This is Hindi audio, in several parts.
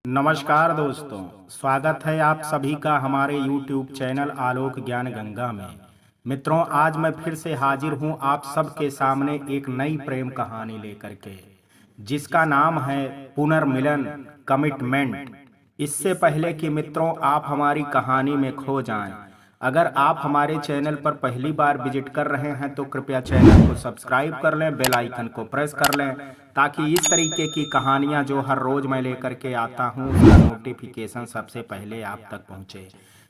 नमस्कार दोस्तों, स्वागत है आप सभी का हमारे YouTube चैनल आलोक ज्ञान गंगा में। मित्रों, आज मैं फिर से हाजिर हूं आप सबके सामने एक नई प्रेम कहानी लेकर के, जिसका नाम है पुनर्मिलन कमिटमेंट। इससे पहले कि मित्रों आप हमारी कहानी में खो जाएं, अगर आप हमारे चैनल पर पहली बार विजिट कर रहे हैं तो कृपया चैनल को सब्सक्राइब कर लें, बेल आइकन को प्रेस कर लें, ताकि इस तरीके की कहानियां जो हर रोज मैं लेकर के आता हूं उसका नोटिफिकेशन सबसे पहले आप तक पहुंचे।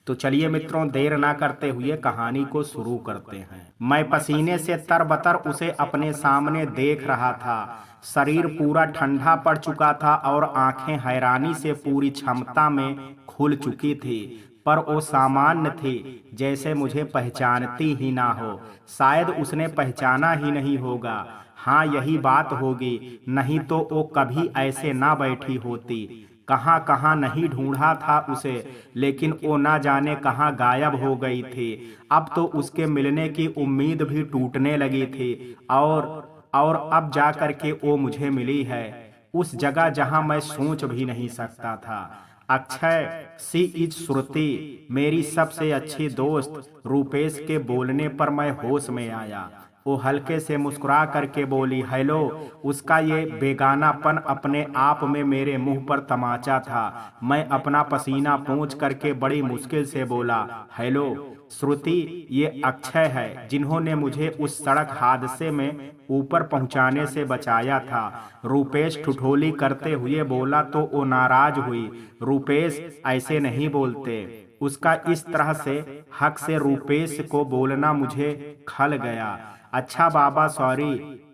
तो चलिए मित्रों, देर ना करते हुए कहानी को शुरू करते हैं। मैं पसीने से तरबतर उसे अपने सामने देख रहा था। शरीर पूरा ठंडा पड़ चुका था और आंखें हैरानी से पूरी क्षमता में खुल चुकी थी, पर वो सामान्य थी, जैसे मुझे पहचानती ही ना हो। शायद उसने पहचाना ही नहीं होगा। हाँ, यही बात होगी, नहीं तो वो कभी ऐसे ना बैठी होती। कहाँ कहाँ नहीं ढूंढा था उसे, लेकिन वो ना जाने कहाँ गायब हो गई थी। अब तो उसके मिलने की उम्मीद भी टूटने लगी थी और अब जा कर के वो मुझे मिली है, उस जगह जहाँ मैं सोच भी नहीं सकता था। अक्षय, सी इज श्रुति, मेरी सबसे अच्छी दोस्त। रूपेश के बोलने पर मैं होश में आया। वो हल्के से मुस्कुरा करके बोली, हेलो। उसका ये बेगानापन अपने आप में मेरे मुंह पर तमाचा था। मैं अपना पसीना पोंछ करके बड़ी मुश्किल से बोला, हेलो श्रुति, ये अक्षय है, जिन्होंने मुझे उस सड़क हादसे में ऊपर पहुंचाने से बचाया था। रूपेश ठिठोली करते हुए बोला तो वो नाराज हुई। रूपेश ऐसे नहीं बोलते। उसका इस तरह से हक से रूपेश को बोलना मुझे खल गया। अच्छा बाबा, सॉरी,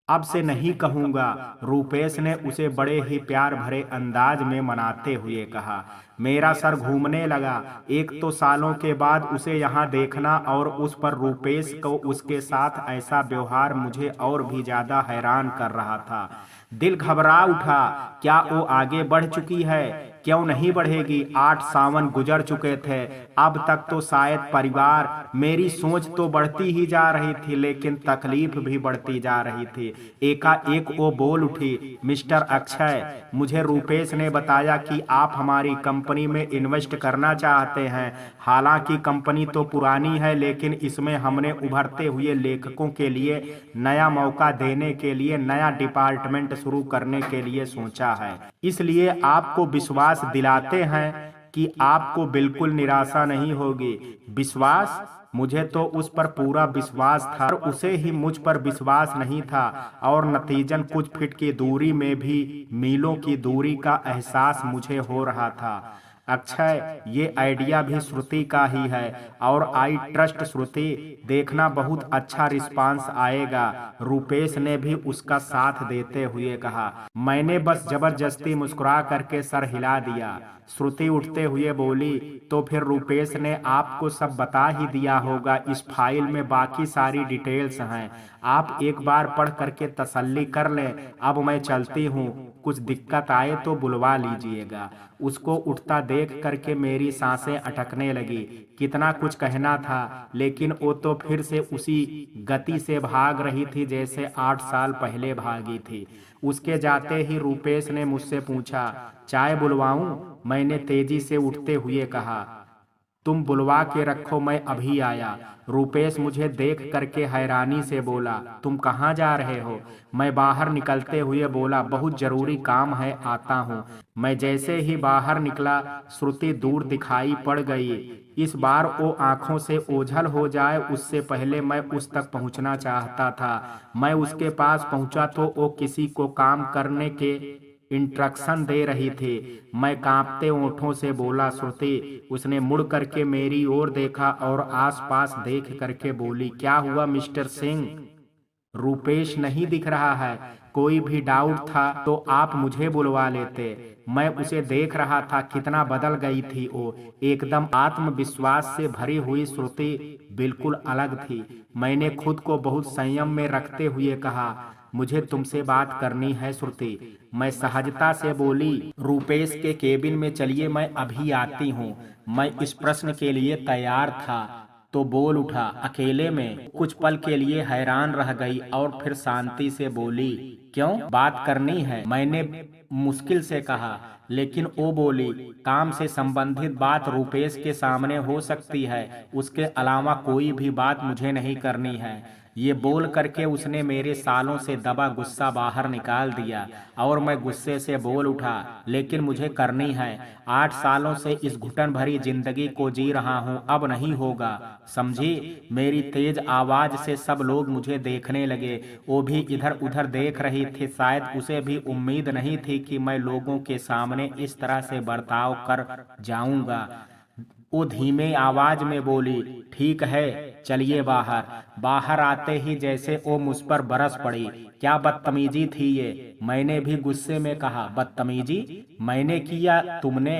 अब से नहीं कहूंगा। रूपेश ने उसे बड़े ही प्यार भरे अंदाज में मनाते हुए कहा। मेरा सर घूमने लगा। एक तो सालों के बाद उसे यहाँ देखना और उस पर रूपेश को उसके साथ ऐसा व्यवहार मुझे और भी ज्यादा हैरान कर रहा था। दिल घबरा उठा। क्या वो आगे बढ़ चुकी है? क्यों नहीं बढ़ेगी? 8 सावन गुजर चुके थे, अब तक तो शायद परिवार। मेरी सोच तो बढ़ती ही जा रही थी, लेकिन तकलीफ भी बढ़ती जा रही थी। एकाएक वो बोल उठी, मिस्टर अक्षय, मुझे रूपेश ने बताया कि आप हमारी कंपनी में इन्वेस्ट करना चाहते हैं। हालांकि कंपनी तो पुरानी है, लेकिन इसमें हमने उभरते हुए लेखकों के लिए नया मौका देने के लिए नया डिपार्टमेंट शुरू करने के लिए सोचा है। इसलिए आपको विश्वास दिलाते हैं कि आपको बिल्कुल निराशा नहीं होगी। विश्वास? मुझे तो उस पर पूरा विश्वास था, और उसे ही मुझ पर विश्वास नहीं था। और नतीजन कुछ फीट की दूरी में भी मीलों की दूरी का एहसास मुझे हो रहा था। अक्षय, ये आइडिया भी श्रुति का ही है और आई ट्रस्ट श्रुति। देखना बहुत अच्छा रिस्पांस आएगा। रूपेश ने भी उसका साथ देते हुए कहा। मैंने बस जबरदस्ती मुस्कुरा करके सर हिला दिया। श्रुति उठते हुए बोली, तो फिर रूपेश ने आपको सब बता ही दिया होगा। इस फाइल में बाकी सारी डिटेल्स हैं, आप एक बार पढ़ करके तसल्ली कर लें। अब मैं चलती हूँ, कुछ दिक्कत आए तो बुलवा लीजिएगा। उसको उठता देख करके मेरी सांसें अटकने लगी। कितना कुछ कहना था, लेकिन वो तो फिर से उसी गति से भाग रही थी जैसे 8 साल पहले भागी थी। उसके जाते ही रूपेश ने मुझसे पूछा, चाय बुलवाऊं? मैंने तेजी से उठते हुए कहा, तुम बुलवा के रखो, मैं अभी आया। रूपेश मुझे देख करके हैरानी से बोला, तुम कहाँ जा रहे हो? मैं बाहर निकलते हुए बोला, बहुत जरूरी काम है, आता हूँ। मैं जैसे ही बाहर निकला, श्रुति दूर दिखाई पड़ गई। इस बार वो आंखों से ओझल हो जाए उससे पहले मैं उस तक पहुँचना चाहता था। मैं उसके पास पहुँचा तो वो किसी को काम करने के इंस्ट्रक्शन दे रही थी। मैं कांपते ओंठों से बोला, श्रुति। उसने मुड़ करके मेरी ओर देखा और आसपास देख करके बोली, क्या हुआ मिस्टर सिंह? रूपेश नहीं दिख रहा है। कोई भी डाउट था तो आप मुझे बुलवा लेते। मैं उसे देख रहा था, कितना बदल गई थी वो। एकदम आत्मविश्वास से भरी हुई श्रुति बिल्कुल अलग थी। मैंने खुद को बहुत संयम में रखते हुए कहा, मुझे तुमसे बात करनी है श्रुति। मैं सहजता से बोली, रूपेश के केबिन में चलिए, मैं अभी आती हूँ। मैं इस प्रश्न के लिए तैयार था तो बोल उठा, अकेले में? कुछ पल के लिए हैरान रह गई और फिर शांति से बोली, क्यों, बात करनी है? मैंने मुश्किल से कहा। लेकिन वो बोली, काम से संबंधित बात रुपेश के सामने हो सकती है, उसके अलावा कोई भी बात मुझे नहीं करनी है। ये बोल करके उसने मेरे सालों से दबा गुस्सा बाहर निकाल दिया और मैं गुस्से से बोल उठा, लेकिन मुझे करनी है। 8 सालों से इस घुटन भरी जिंदगी को जी रहा हूँ, अब नहीं होगा, समझी। मेरी तेज आवाज से सब लोग मुझे देखने लगे। वो भी इधर उधर देख रही थी। शायद उसे भी उम्मीद नहीं थी कि मैं लोगों के सामने इस तरह से बर्ताव कर जाऊंगा। वो धीमे आवाज में बोली, ठीक है, चलिए बाहर। बाहर आते ही जैसे वो मुझ पर बरस पड़ी। क्या बदतमीजी थी ये, मैंने भी गुस्से में कहा। बदतमीजी मैंने किया, तुमने?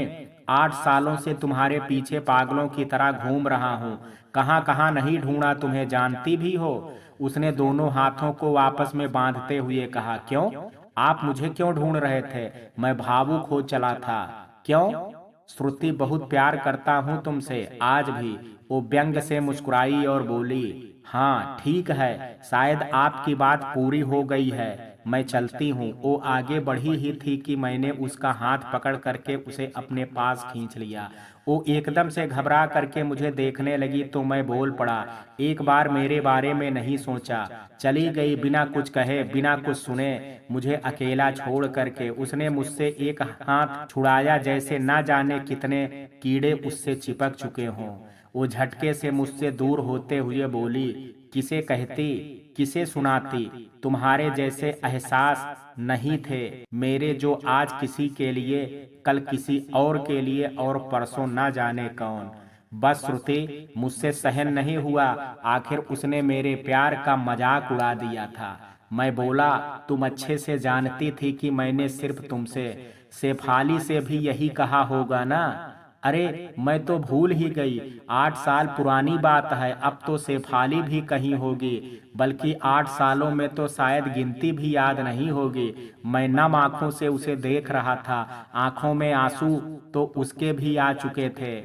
8 सालों से तुम्हारे पीछे पागलों की तरह घूम रहा हूँ, कहाँ कहाँ नहीं ढूंढा तुम्हें, जानती भी हो। उसने दोनों हाथों को आपस में बांधते हुए कहा, क्यों? आप मुझे क्यों ढूंढ रहे थे? मैं भावुक हो चला था। क्यों? श्रुति, बहुत प्यार करता हूँ तुमसे, आज भी। वो व्यंग से मुस्कुराई और बोली, हाँ ठीक है, शायद आपकी बात पूरी हो गई है, मैं चलती हूँ। वो आगे बढ़ी ही थी कि मैंने उसका हाथ पकड़ करके उसे अपने पास खींच लिया। वो एकदम से घबरा करके मुझे देखने लगी तो मैं बोल पड़ा, एक बार मेरे बारे में नहीं सोचा? चली गई बिना कुछ कहे, बिना कुछ सुने, मुझे अकेला छोड़ करके। उसने मुझसे एक हाथ छुड़ाया, जैसे ना जाने कितने कीड़े उससे चिपक चुके हों। वो झटके से मुझसे दूर होते हुए बोली, किसे कहती, किसे सुनाती? तुम्हारे जैसे एहसास नहीं थे मेरे, जो आज किसी के लिए, कल किसी और के लिए, और परसों ना जाने कौन। बस श्रुति, मुझसे सहन नहीं हुआ। आखिर उसने मेरे प्यार का मजाक उड़ा दिया था। मैं बोला, तुम अच्छे से जानती थी कि मैंने सिर्फ तुमसे, शेफाली से भी यही कहा होगा ना? अरे मैं तो भूल ही गई, 8 साल पुरानी बात है, अब तो शेफाली भी कहीं होगी, बल्कि 8 सालों में तो शायद गिनती भी याद नहीं होगी। मैं नम आंखों से उसे देख रहा था, आंखों में आंसू तो उसके भी आ चुके थे।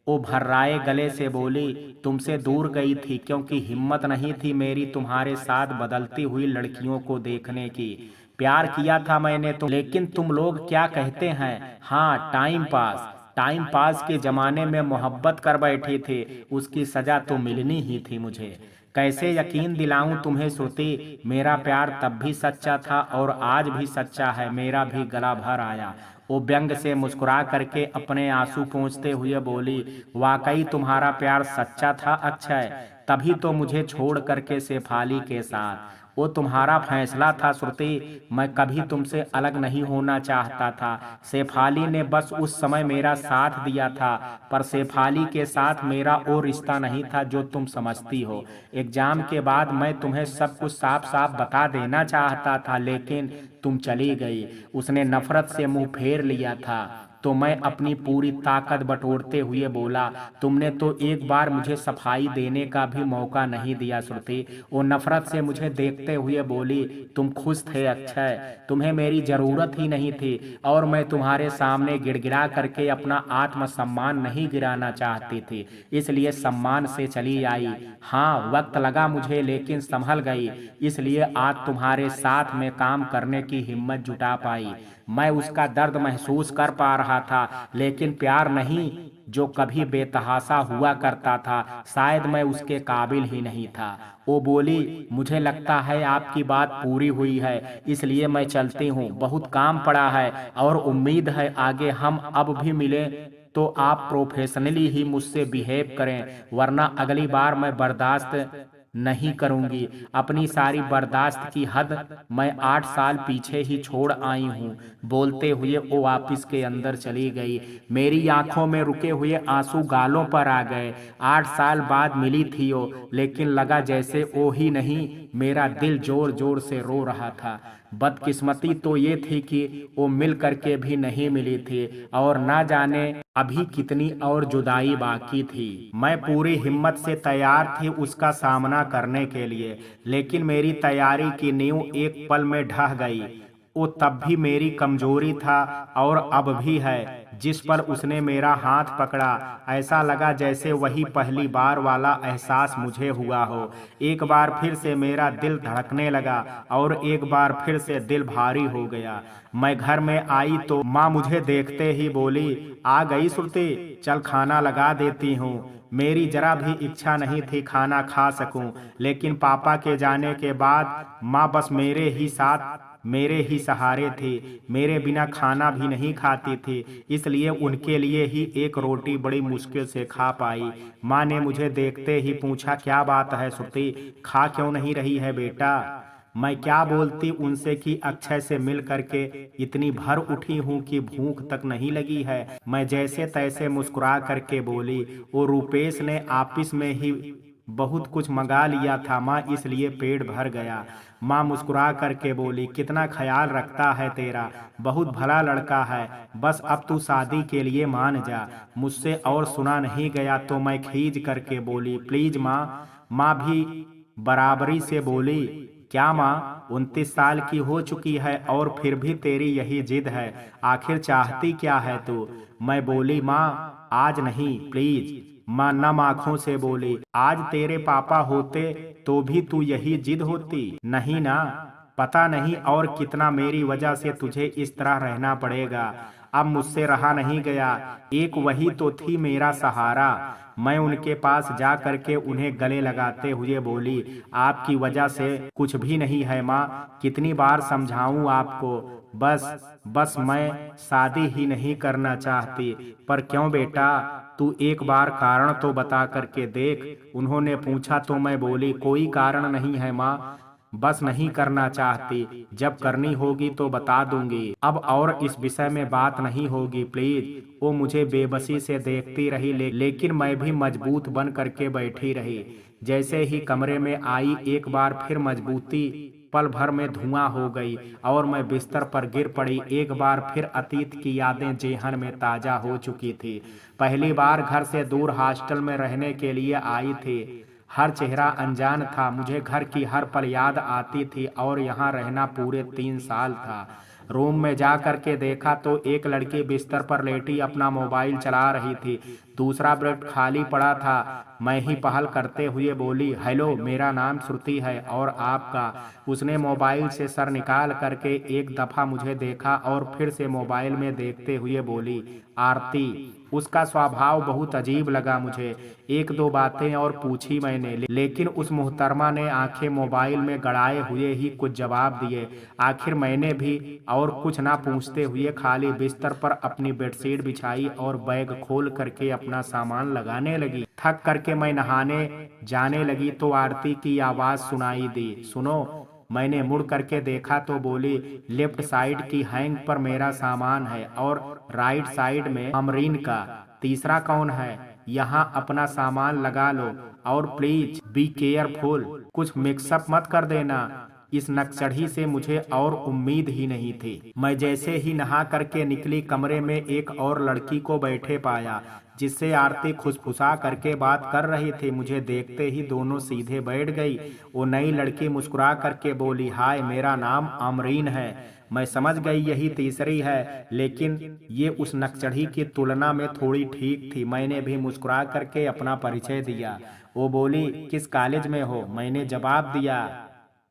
वो भर्राए गले से बोली, तुमसे दूर गई थी क्योंकि हिम्मत नहीं थी मेरी तुम्हारे साथ बदलती हुई लड़कियों को देखने की। प्यार किया था मैंने तुम, लेकिन तुम लोग क्या कहते हैं, हाँ टाइम पास। टाइम पास के जमाने में मोहब्बत कर बैठी थी, उसकी सजा तो मिलनी ही थी मुझे। कैसे यकीन दिलाऊं तुम्हें श्रुति, मेरा प्यार तब भी सच्चा था और आज भी सच्चा है। मेरा भी गला भर आया। वो व्यंग से मुस्कुरा करके अपने आंसू पोंछते हुए बोली, वाकई तुम्हारा प्यार सच्चा था अक्षय, तभी तो मुझे छोड़ करके शेफाली के साथ। वो तुम्हारा फैसला था श्रुति, मैं कभी तुमसे अलग नहीं होना चाहता था। शेफाली ने बस उस समय मेरा साथ दिया था, पर शेफाली के साथ मेरा वो रिश्ता नहीं था जो तुम समझती हो। एग्जाम के बाद मैं तुम्हें सब कुछ साफ साफ बता देना चाहता था, लेकिन तुम चली गई। उसने नफरत से मुंह फेर लिया था। तो मैं अपनी पूरी ताकत बटोरते हुए बोला, तुमने तो एक बार मुझे सफाई देने का भी मौका नहीं दिया श्रुति। वो नफरत से मुझे देखते हुए बोली, तुम खुश थे अक्षय, तुम्हें मेरी जरूरत ही नहीं थी, और मैं तुम्हारे सामने गिड़गिड़ा करके अपना आत्मसम्मान नहीं गिराना चाहती थी, इसलिए सम्मान से चली आई। हाँ वक्त लगा मुझे, लेकिन संभल गई, इसलिए आज तुम्हारे साथ में काम करने की हिम्मत जुटा पाई। मैं उसका दर्द महसूस कर पा रहा था, लेकिन प्यार नहीं जो कभी बेतहाशा हुआ करता था, शायद मैं उसके काबिल ही नहीं था। वो बोली, मुझे लगता है आपकी बात पूरी हुई है, इसलिए मैं चलती हूँ, बहुत काम पड़ा है, और उम्मीद है आगे हम अब भी मिले तो आप प्रोफेशनली ही मुझसे बिहेव करें, वरना अगली बार मैं बर्दाश्त नहीं करूंगी। अपनी सारी बर्दाश्त की हद मैं 8 साल पीछे ही छोड़ आई हूँ। बोलते हुए वो ऑफिस के अंदर चली गई। मेरी आंखों में रुके हुए आंसू गालों पर आ गए। 8 साल बाद मिली थी वो, लेकिन लगा जैसे वो ही नहीं, मेरा दिल जोर जोर से रो रहा था। बदकिस्मती तो ये थी कि वो मिल करके भी नहीं मिली थी, और ना जाने अभी कितनी और जुदाई बाकी थी। मैं पूरी हिम्मत से तैयार थी उसका सामना करने के लिए, लेकिन मेरी तैयारी की नींव एक पल में ढह गई। वो तब भी मेरी कमजोरी था और अब भी है। जिस पर उसने मेरा हाथ पकड़ा, ऐसा लगा जैसे वही पहली बार वाला एहसास मुझे हुआ हो। एक बार फिर से मेरा दिल धड़कने लगा और एक बार फिर से दिल भारी हो गया। मैं घर में आई तो माँ मुझे देखते ही बोली, आ गई सुरती, चल खाना लगा देती हूँ। मेरी जरा भी इच्छा नहीं थी खाना खा सकूं, लेकिन पापा के जाने के बाद माँ बस मेरे ही सहारे थी। मेरे बिना खाना भी नहीं खाती थी, इसलिए उनके लिए ही एक रोटी बड़ी मुश्किल से खा पाई। माँ ने मुझे देखते ही पूछा, क्या बात है श्रुति, खा क्यों नहीं रही है बेटा? मैं क्या बोलती उनसे कि अक्षय से मिल करके इतनी भर उठी हूँ कि भूख तक नहीं लगी है। मैं जैसे तैसे मुस्कुरा करके बोली, वो रूपेश ने ऑफिस में ही बहुत कुछ मंगा लिया था माँ, इसलिए पेट भर गया। माँ मुस्कुरा करके बोली, कितना ख्याल रखता है तेरा, बहुत भला लड़का है। बस अब तू शादी के लिए मान जा। मुझसे और सुना नहीं गया तो मैं खींच करके बोली, प्लीज माँ। माँ भी बराबरी से बोली, क्या माँ, 29 साल की हो चुकी है और फिर भी तेरी यही जिद है, आखिर चाहती क्या है तू? मैं बोली, माँ आज नहीं प्लीज। माँ नम आंखों से बोली, आज तेरे पापा होते तो भी तू यही जिद होती? नहीं ना, पता नहीं और कितना मेरी वजह से तुझे इस तरह रहना पड़ेगा। अब मुझसे रहा नहीं गया, एक वही तो थी मेरा सहारा। मैं उनके पास जा करके उन्हें गले लगाते हुए बोली, आपकी वजह से कुछ भी नहीं है माँ, कितनी बार समझाऊं आपको। बस मैं शादी ही नहीं करना चाहती। पर क्यों बेटा, तू एक बार कारण तो बता करके देख, उन्होंने पूछा तो मैं बोली, कोई कारण नहीं है माँ, बस नहीं करना चाहती। जब करनी होगी तो बता दूंगी, अब और इस विषय में बात नहीं होगी प्लीज। वो मुझे बेबसी से देखती रही, लेकिन मैं भी मजबूत बन करके बैठी रही। जैसे ही कमरे में आई, एक बार फिर मजबूती पल भर में धुआं हो गई और मैं बिस्तर पर गिर पड़ी। एक बार फिर अतीत की यादें जेहन में ताजा हो चुकी थी। पहली बार घर से दूर हॉस्टल में रहने के लिए आई थी। हर चेहरा अनजान था, मुझे घर की हर पल याद आती थी और यहाँ रहना पूरे 3 साल था। रूम में जा करके देखा तो एक लड़की बिस्तर पर लेटी अपना मोबाइल चला रही थी। दूसरा बेड खाली पड़ा था। मैं ही पहल करते हुए बोली, हेलो, मेरा नाम श्रुति है और आपका? उसने मोबाइल से सर निकाल करके एक दफा मुझे देखा और फिर से मोबाइल में देखते हुए बोली, आरती। उसका स्वभाव बहुत अजीब लगा मुझे। एक दो बातें और पूछी मैंने, लेकिन उस मुहतरमा ने आंखें मोबाइल में गड़ाए हुए ही कुछ जवाब दिए। आखिर मैंने भी और कुछ ना पूछते हुए खाली बिस्तर पर अपनी बेडशीट बिछाई और बैग खोल करके अपना सामान लगाने लगी। थक करके मैं नहाने जाने लगी तो आरती की आवाज सुनाई दी, सुनो। मैंने मुड़ करके देखा तो बोली, लेफ्ट साइड की हैंग पर मेरा सामान है और राइट साइड में अमरीन का। तीसरा कौन है? यहाँ अपना सामान लगा लो और प्लीज बी केयरफुल, कुछ मिक्सअप मत कर देना। इस नक्सड़ी से मुझे और उम्मीद ही नहीं थी। मैं जैसे ही नहा करके निकली, कमरे में एक और लड़की को बैठे पाया, जिससे आरती खुसफुसा करके बात कर रही थी। मुझे देखते ही दोनों सीधे बैठ गई। वो नई लड़की मुस्कुरा करके बोली, हाय, मेरा नाम अमरीन है। मैं समझ गई यही तीसरी है, लेकिन ये उस नक्सड़ी की तुलना में थोड़ी ठीक थी। मैंने भी मुस्कुरा करके अपना परिचय दिया। वो बोली, किस कॉलेज में हो? मैंने जवाब दिया,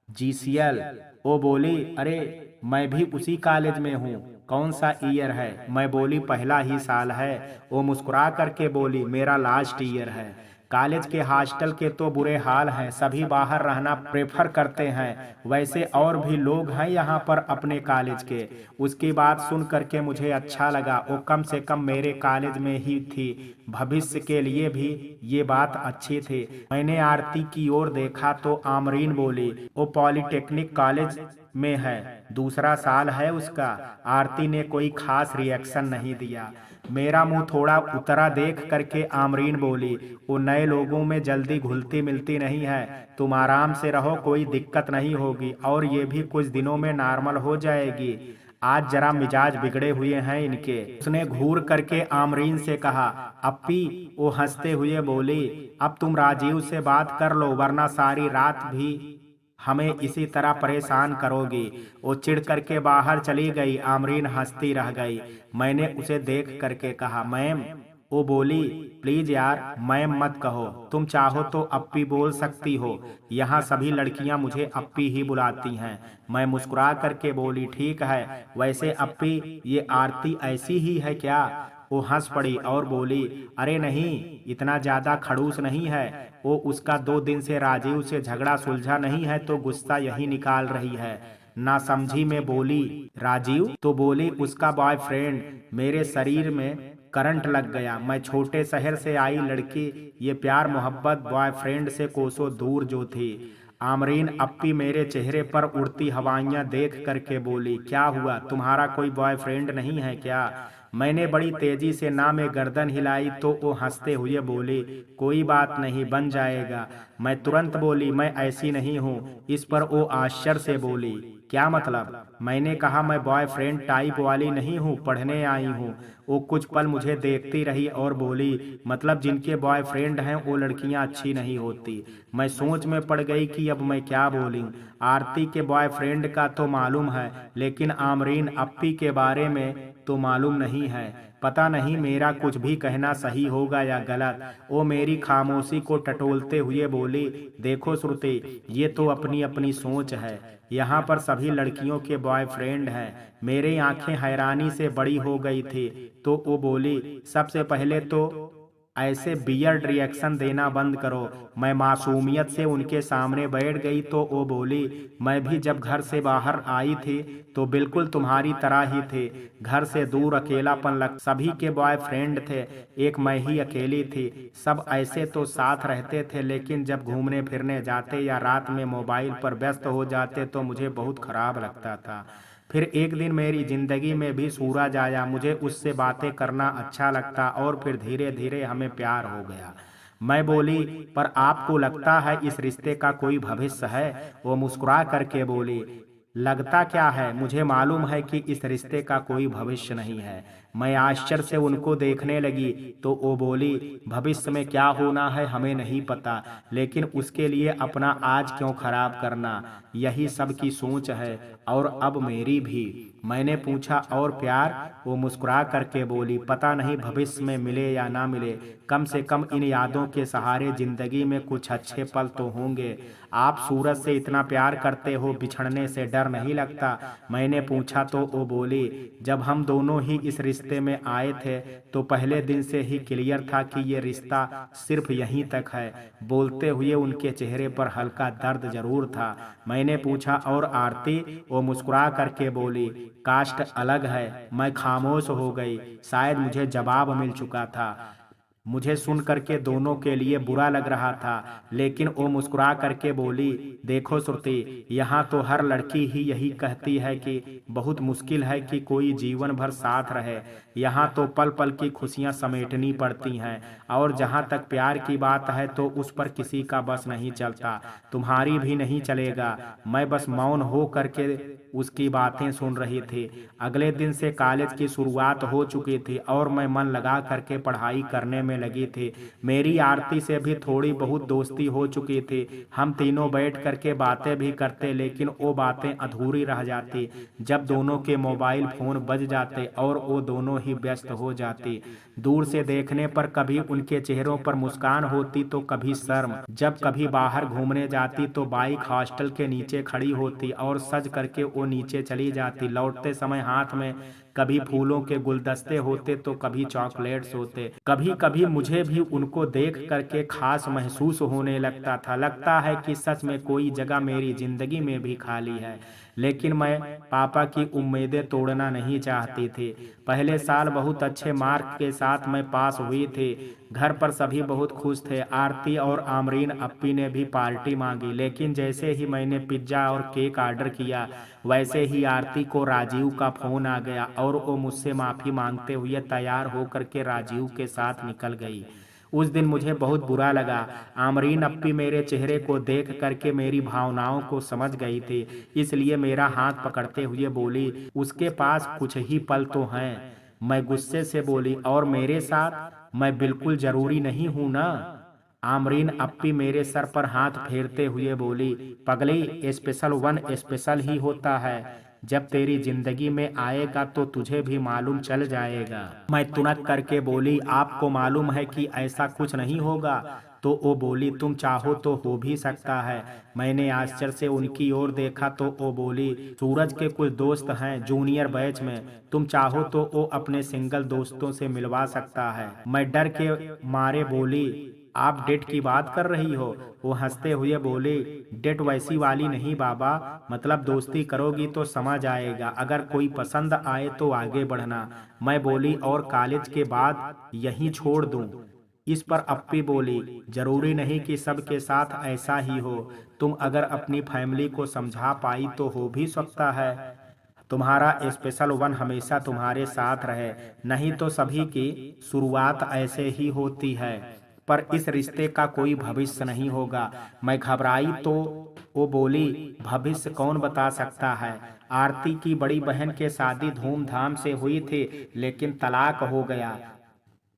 GCL। वो बोली, अरे मैं भी उसी कॉलेज में हूँ, कौन सा ईयर है? मैं बोली, पहला ही साल है। वो मुस्कुरा करके बोली, मेरा लास्ट ईयर है। कॉलेज के हॉस्टल के तो बुरे हाल हैं, सभी बाहर रहना प्रेफर करते हैं। वैसे और भी लोग हैं यहाँ पर अपने कॉलेज के। उसकी बात सुन करके मुझे अच्छा लगा, वो कम से कम मेरे कॉलेज में ही थी। भविष्य के लिए भी ये बात अच्छी थी। मैंने आरती की ओर देखा तो आमरीन बोली, वो पॉलिटेक्निक कॉलेज में है, दूसरा साल है उसका। आरती ने कोई खास रिएक्शन नहीं दिया। मेरा मुंह थोड़ा उतरा देख करके आमरीन बोली, वो नए लोगों में जल्दी घुलती मिलती नहीं है, तुम आराम से रहो, कोई दिक्कत नहीं होगी और ये भी कुछ दिनों में नॉर्मल हो जाएगी। आज जरा मिजाज बिगड़े हुए हैं इनके। उसने घूर करके आमरीन से कहा, अप्पी। वो हंसते हुए बोली, अब तुम राजीव से बात कर लो, वरना सारी रात भी हमें इसी तरह परेशान करोगी। वो चिढ़ करके बाहर चली गई। आमरीन हंसती रह गई। मैंने उसे देख करके कहा, मैम। वो बोली, प्लीज यार मैम मत कहो, तुम चाहो तो अप्पी बोल सकती हो। यहाँ सभी लड़कियां मुझे अप्पी ही बुलाती हैं। मैं मुस्कुरा करके बोली, ठीक है, वैसे अप्पी ये आरती ऐसी ही है क्या? वो हंस पड़ी और बोली, अरे नहीं, इतना ज्यादा खड़ूस नहीं है। वो उसका 2 दिन से राजीव से झगड़ा सुलझा नहीं है तो गुस्सा यही निकाल रही है। ना समझी में बोली, राजीव? तो बोली, उसका बॉयफ्रेंड। मेरे शरीर में करंट लग गया। मैं छोटे शहर से आई लड़की, ये प्यार मोहब्बत बॉयफ्रेंड से कोसों दूर जो थी। आमरीन अप्पी मेरे चेहरे पर उड़ती हवाइयां देख करके बोली, क्या हुआ, तुम्हारा कोई बॉयफ्रेंड नहीं है क्या? मैंने बड़ी तेजी से ना में गर्दन हिलाई तो वो हंसते हुए बोले, कोई बात नहीं, बन जाएगा। मैं तुरंत बोली, मैं ऐसी नहीं हूँ। इस पर वो आश्चर्य से बोली, क्या मतलब? मैंने कहा, मैं बॉयफ्रेंड टाइप वाली नहीं हूँ, पढ़ने आई हूँ। वो कुछ पल मुझे देखती रही और बोली, मतलब जिनके बॉयफ्रेंड हैं वो लड़कियां अच्छी नहीं होती। मैं सोच में पड़ गई कि अब मैं क्या बोलूं। आरती के बॉयफ्रेंड का तो मालूम है, लेकिन आमरीन अप्पी के बारे में तो मालूम नहीं है। पता नहीं मेरा कुछ भी कहना सही होगा या गलत। वो मेरी खामोशी को टटोलते हुए बोली, देखो श्रुति, ये तो अपनी अपनी सोच है। यहाँ पर सभी लड़कियों के बॉयफ्रेंड हैं। मेरी आंखें हैरानी से बड़ी हो गई थी। तो वो बोली, सबसे पहले तो ऐसे बियर्ड रिएक्शन देना बंद करो। मैं मासूमियत से उनके सामने बैठ गई तो वो बोली, मैं भी जब घर से बाहर आई थी तो बिल्कुल तुम्हारी तरह ही थे। घर से दूर अकेलापन लग, सभी के बॉयफ्रेंड थे, एक मैं ही अकेली थी। सब ऐसे तो साथ रहते थे, लेकिन जब घूमने फिरने जाते या रात में मोबाइल पर व्यस्त हो जाते तो मुझे बहुत खराब लगता था। फिर एक दिन मेरी जिंदगी में भी सूरज आया, मुझे उससे बातें करना अच्छा लगता और फिर धीरे धीरे हमें प्यार हो गया। मैं बोली, पर आपको लगता है इस रिश्ते का कोई भविष्य है? वो मुस्कुरा करके बोली, लगता क्या है, मुझे मालूम है कि इस रिश्ते का कोई भविष्य नहीं है। मैं आश्चर्य से उनको देखने लगी तो वो बोली, भविष्य में क्या होना है हमें नहीं पता, लेकिन उसके लिए अपना आज क्यों खराब करना, यही सबकी सोच है और अब मेरी भी। मैंने पूछा, और प्यार? वो मुस्कुरा करके बोली, पता नहीं भविष्य में मिले या ना मिले, कम से कम इन यादों के सहारे जिंदगी में कुछ अच्छे पल तो होंगे। आप सूरज से इतना प्यार करते हो, बिछड़ने से डर नहीं लगता? मैंने पूछा तो वो बोली, जब हम दोनों ही इस रिश्ते में आए थे तो पहले दिन से ही क्लियर था कि ये रिश्ता सिर्फ यहीं तक है। बोलते हुए उनके चेहरे पर हल्का दर्द जरूर था। मैंने पूछा, और आरती? वो मुस्कुरा करके बोली, कास्ट अलग है। मैं खामोश हो गई, शायद मुझे जवाब मिल चुका था। मुझे सुन करके दोनों के लिए बुरा लग रहा था, लेकिन वो मुस्कुरा करके बोली, देखो श्रुति, यहाँ तो हर लड़की ही यही कहती है कि बहुत मुश्किल है कि कोई जीवन भर साथ रहे। यहाँ तो पल पल की खुशियाँ समेटनी पड़ती हैं, और जहाँ तक प्यार की बात है तो उस पर किसी का बस नहीं चलता, तुम्हारी भी नहीं चलेगा। मैं बस मौन हो करके उसकी बातें सुन रही थी। अगले दिन से कॉलेज की शुरुआत हो चुकी थी और मैं मन लगा करके पढ़ाई करने में लगी थी। मेरी आरती से भी थोड़ी बहुत दोस्ती हो चुकी थी। हम तीनों बैठ करके बातें भी करते, लेकिन वो बातें अधूरी रह जाती जब दोनों के मोबाइल फोन बज जाते और वो दोनों ही व्यस्त हो जाती। दूर से देखने पर कभी उनके चेहरों पर मुस्कान होती तो कभी शर्म। जब कभी बाहर घूमने जाती तो बाइक हॉस्टल के नीचे खड़ी होती और सज करके वो नीचे चली जाती। लौटते समय हाथ में कभी फूलों के गुलदस्ते होते तो कभी चॉकलेट्स होते। कभी कभी मुझे भी उनको देख करके खास महसूस होने लगता था। लगता है कि सच में कोई जगह मेरी जिंदगी में भी खाली है। लेकिन मैं पापा की उम्मीदें तोड़ना नहीं चाहती थी। पहले साल बहुत अच्छे मार्क के साथ मैं पास हुई थी। घर पर सभी बहुत खुश थे। आरती और आमरीन अप्पी ने भी पार्टी मांगी, लेकिन जैसे ही मैंने पिज्जा और केक ऑर्डर किया वैसे ही आरती को राजीव का फोन आ गया और वो मुझसे माफी मांगते हुए तैयार होकर के राजीव के साथ निकल गई। उस दिन मुझे बहुत बुरा लगा। आमरीन अप्पी मेरे चेहरे को देख करके मेरी भावनाओं को समझ गई थी, इसलिए मेरा हाथ पकड़ते हुए बोली, उसके पास कुछ ही पल तो हैं। मैं गुस्से से बोली, और मेरे साथ? मैं बिल्कुल जरूरी नहीं हूं ना? आमरीन अप्पी मेरे सर पर हाथ फेरते हुए बोली, पगली, स्पेशल वन स्पेशल ही होता है। जब तेरी जिंदगी में आएगा तो तुझे भी मालूम चल जाएगा। मैं तुनक करके बोली, आपको मालूम है कि ऐसा कुछ नहीं होगा। तो वो बोली, तुम चाहो तो हो भी सकता है। मैंने आश्चर्य से उनकी ओर देखा तो वो बोली, सूरज के कुछ दोस्त हैं जूनियर बैच में, तुम चाहो तो वो अपने सिंगल दोस्तों से मिलवा सकता है। मैं डर के मारे बोली, आप डेट की बात कर रही हो? वो हंसते हुए बोले, डेट वैसी वाली नहीं बाबा, मतलब दोस्ती करोगी तो समझ आएगा, अगर कोई पसंद आए तो आगे बढ़ना। मैं बोली, और कॉलेज के बाद यहीं छोड़ दूं? इस पर अप्पी बोली, जरूरी नहीं कि सबके साथ ऐसा ही हो, तुम अगर अपनी फैमिली को समझा पाई तो हो भी सकता है। तुम्हारा स्पेशल वन हमेशा तुम्हारे साथ रहे, नहीं तो सभी की शुरुआत ऐसे ही होती है, पर इस रिश्ते का कोई भविष्य नहीं होगा। मैं घबराई तो वो बोली, भविष्य कौन बता सकता है? आरती की बड़ी बहन के शादी धूमधाम से हुई थी, लेकिन तलाक हो गया।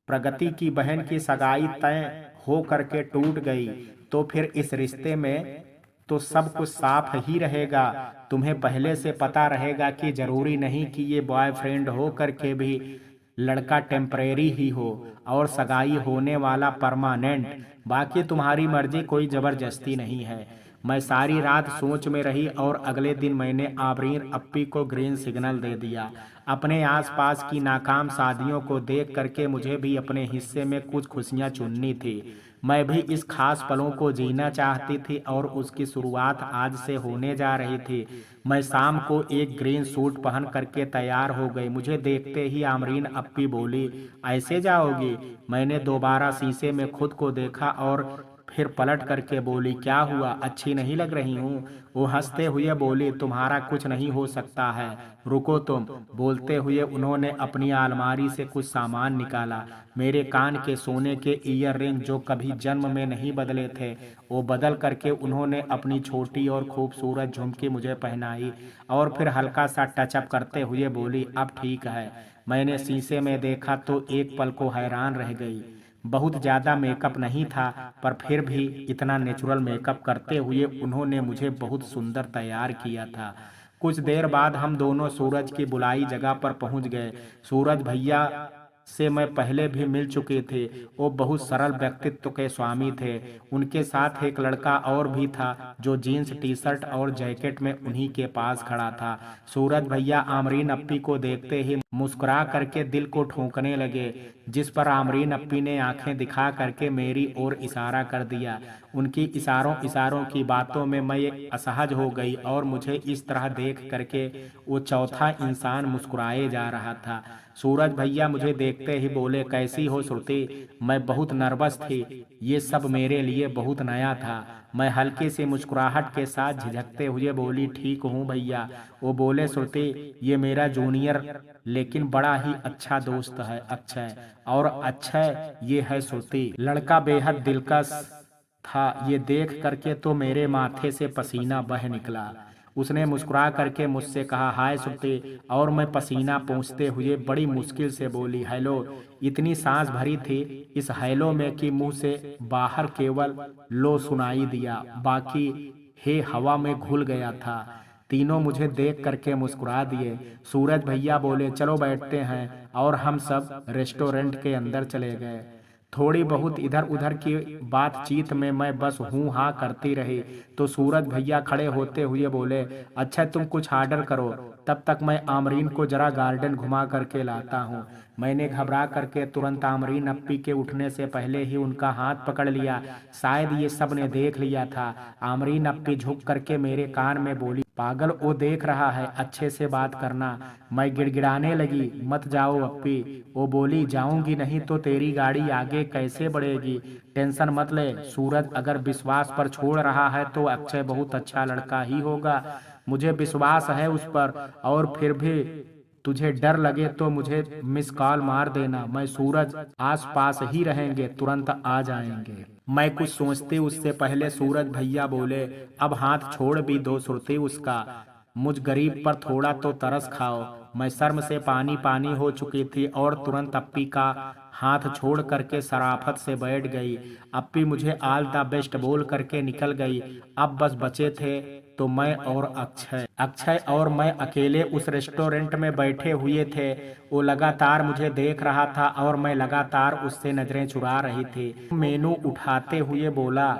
प्रगति की बहन की सगाई तय हो करके टूट गई। तो फिर इस रिश्ते में तो सब कुछ साफ ही रहेगा। तुम्हें पहले से पता रहेगा कि जरूरी नहीं कि ये बॉयफ्रेंड हो करके भी लड़का टेम्परेरी ही हो और सगाई होने वाला परमानेंट। बाकी तुम्हारी मर्जी, कोई जबरदस्ती नहीं है। मैं सारी रात सोच में रही और अगले दिन मैंने आबरीन अप्पी को ग्रीन सिग्नल दे दिया। अपने आसपास की नाकाम शादियों को देख करके मुझे भी अपने हिस्से में कुछ खुशियां चुननी थी। मैं भी इस खास पलों को जीना चाहती थी और उसकी शुरुआत आज से होने जा रही थी। मैं शाम को एक ग्रीन सूट पहन करके तैयार हो गई। मुझे देखते ही आमरीन अप्पी बोली, ऐसे जाओगी? मैंने दोबारा शीशे में खुद को देखा और फिर पलट करके बोली, क्या हुआ, अच्छी नहीं लग रही हूँ? वो हंसते हुए बोली, तुम्हारा कुछ नहीं हो सकता है, रुको तुम। बोलते हुए उन्होंने अपनी अलमारी से कुछ सामान निकाला। मेरे कान के सोने के ईयर रिंग जो कभी जन्म में नहीं बदले थे, वो बदल करके उन्होंने अपनी छोटी और खूबसूरत झुमकी मुझे पहनाई और फिर हल्का सा टचअप करते हुए बोली, अब ठीक है। मैंने शीशे में देखा तो एक पल को हैरान रह गई। बहुत ज़्यादा मेकअप नहीं था, पर फिर भी इतना नेचुरल मेकअप करते हुए उन्होंने मुझे बहुत सुंदर तैयार किया था। कुछ देर बाद हम दोनों सूरज की बुलाई जगह पर पहुंच गए। सूरज भैया से मैं पहले भी मिल चुके थे। वो बहुत सरल व्यक्तित्व के स्वामी थे। उनके साथ एक लड़का और भी था जो जीन्स टी शर्ट और जैकेट में उन्हीं के पास खड़ा था। सूरज भैया आमरीन अप्पी को देखते ही मुस्कुरा करके दिल को ठोंकने लगे, जिस पर आमरीन अप्पी ने आंखें दिखा करके मेरी ओर इशारा कर दिया। उनकी इशारों इशारों की बातों में मैं असहज हो गई और मुझे इस तरह देख करके वो चौथा इंसान मुस्कुराए जा रहा था। सूरज भैया मुझे देखते ही बोले, कैसी हो श्रुति? मैं बहुत नर्वस थी, ये सब मेरे लिए बहुत नया था। मैं हल्की सी मुस्कुराहट के साथ झिझकते हुए बोली, ठीक हूँ भैया। वो बोले, श्रुति, ये मेरा जूनियर लेकिन बड़ा ही अच्छा दोस्त है अक्षय, और अक्षय ये है श्रुति। लड़का बेहद दिलकश था। ये देख करके तो मेरे माथे से पसीना बह निकला। उसने मुस्कुरा करके मुझसे कहा, हाय श्रुति, और मैं पसीना पोंछते हुए बड़ी मुश्किल से बोली, हेलो। इतनी सांस भरी थी इस हेलो में कि मुंह से बाहर केवल लो सुनाई दिया, बाकी हे हवा में घुल गया था। तीनों मुझे देख करके मुस्कुरा दिए। सूरज भैया बोले, चलो बैठते हैं, और हम सब रेस्टोरेंट के अंदर चले गए। थोड़ी बहुत इधर उधर की बातचीत में मैं बस हूँ हाँ करती रही तो सूरज भैया खड़े होते हुए बोले, अच्छा तुम कुछ ऑर्डर करो, तब तक मैं आमरीन को जरा गार्डन घुमा करके लाता हूँ। मैंने घबरा करके तुरंत आमरीन अप्पी के उठने से पहले ही उनका हाथ पकड़ लिया। शायद ये सब ने देख लिया था। आमरीन अप्पी झुक करके मेरे कान में बोली, पागल, वो देख रहा है, अच्छे से बात करना। मैं गिड़गिड़ाने लगी, मत जाओ अप्पी। वो बोली, जाऊंगी नहीं तो तेरी गाड़ी आगे कैसे बढ़ेगी? टेंशन मत ले सूरज, अगर विश्वास पर छोड़ रहा है तो अक्षय बहुत अच्छा लड़का ही होगा। मुझे विश्वास है उस पर, और फिर भी तुझे डर लगे तो मुझे मिस कॉल मार देना। मैं सूरज आस पास ही रहेंगे, तुरंत आ जाएंगे। मैं कुछ सोचती उससे पहले सूरज भैया बोले, अब हाथ छोड़ भी दो श्रुति उसका। मुझ गरीब पर थोड़ा तो तरस खाओ। मैं शर्म से पानी पानी हो चुकी थी और तुरंत अप्पी का हाथ छोड़ करके शराफत से बैठ गई। अप्पी मुझे ऑल द बेस्ट बोल करके निकल गई। अब बस बचे थे तो मैं और अक्षय अक्षय और मैं अकेले उस रेस्टोरेंट में बैठे हुए थे। वो लगातार मुझे देख रहा था और मैं लगातार उससे नजरें चुरा रही थी। मेनू उठाते हुए बोला,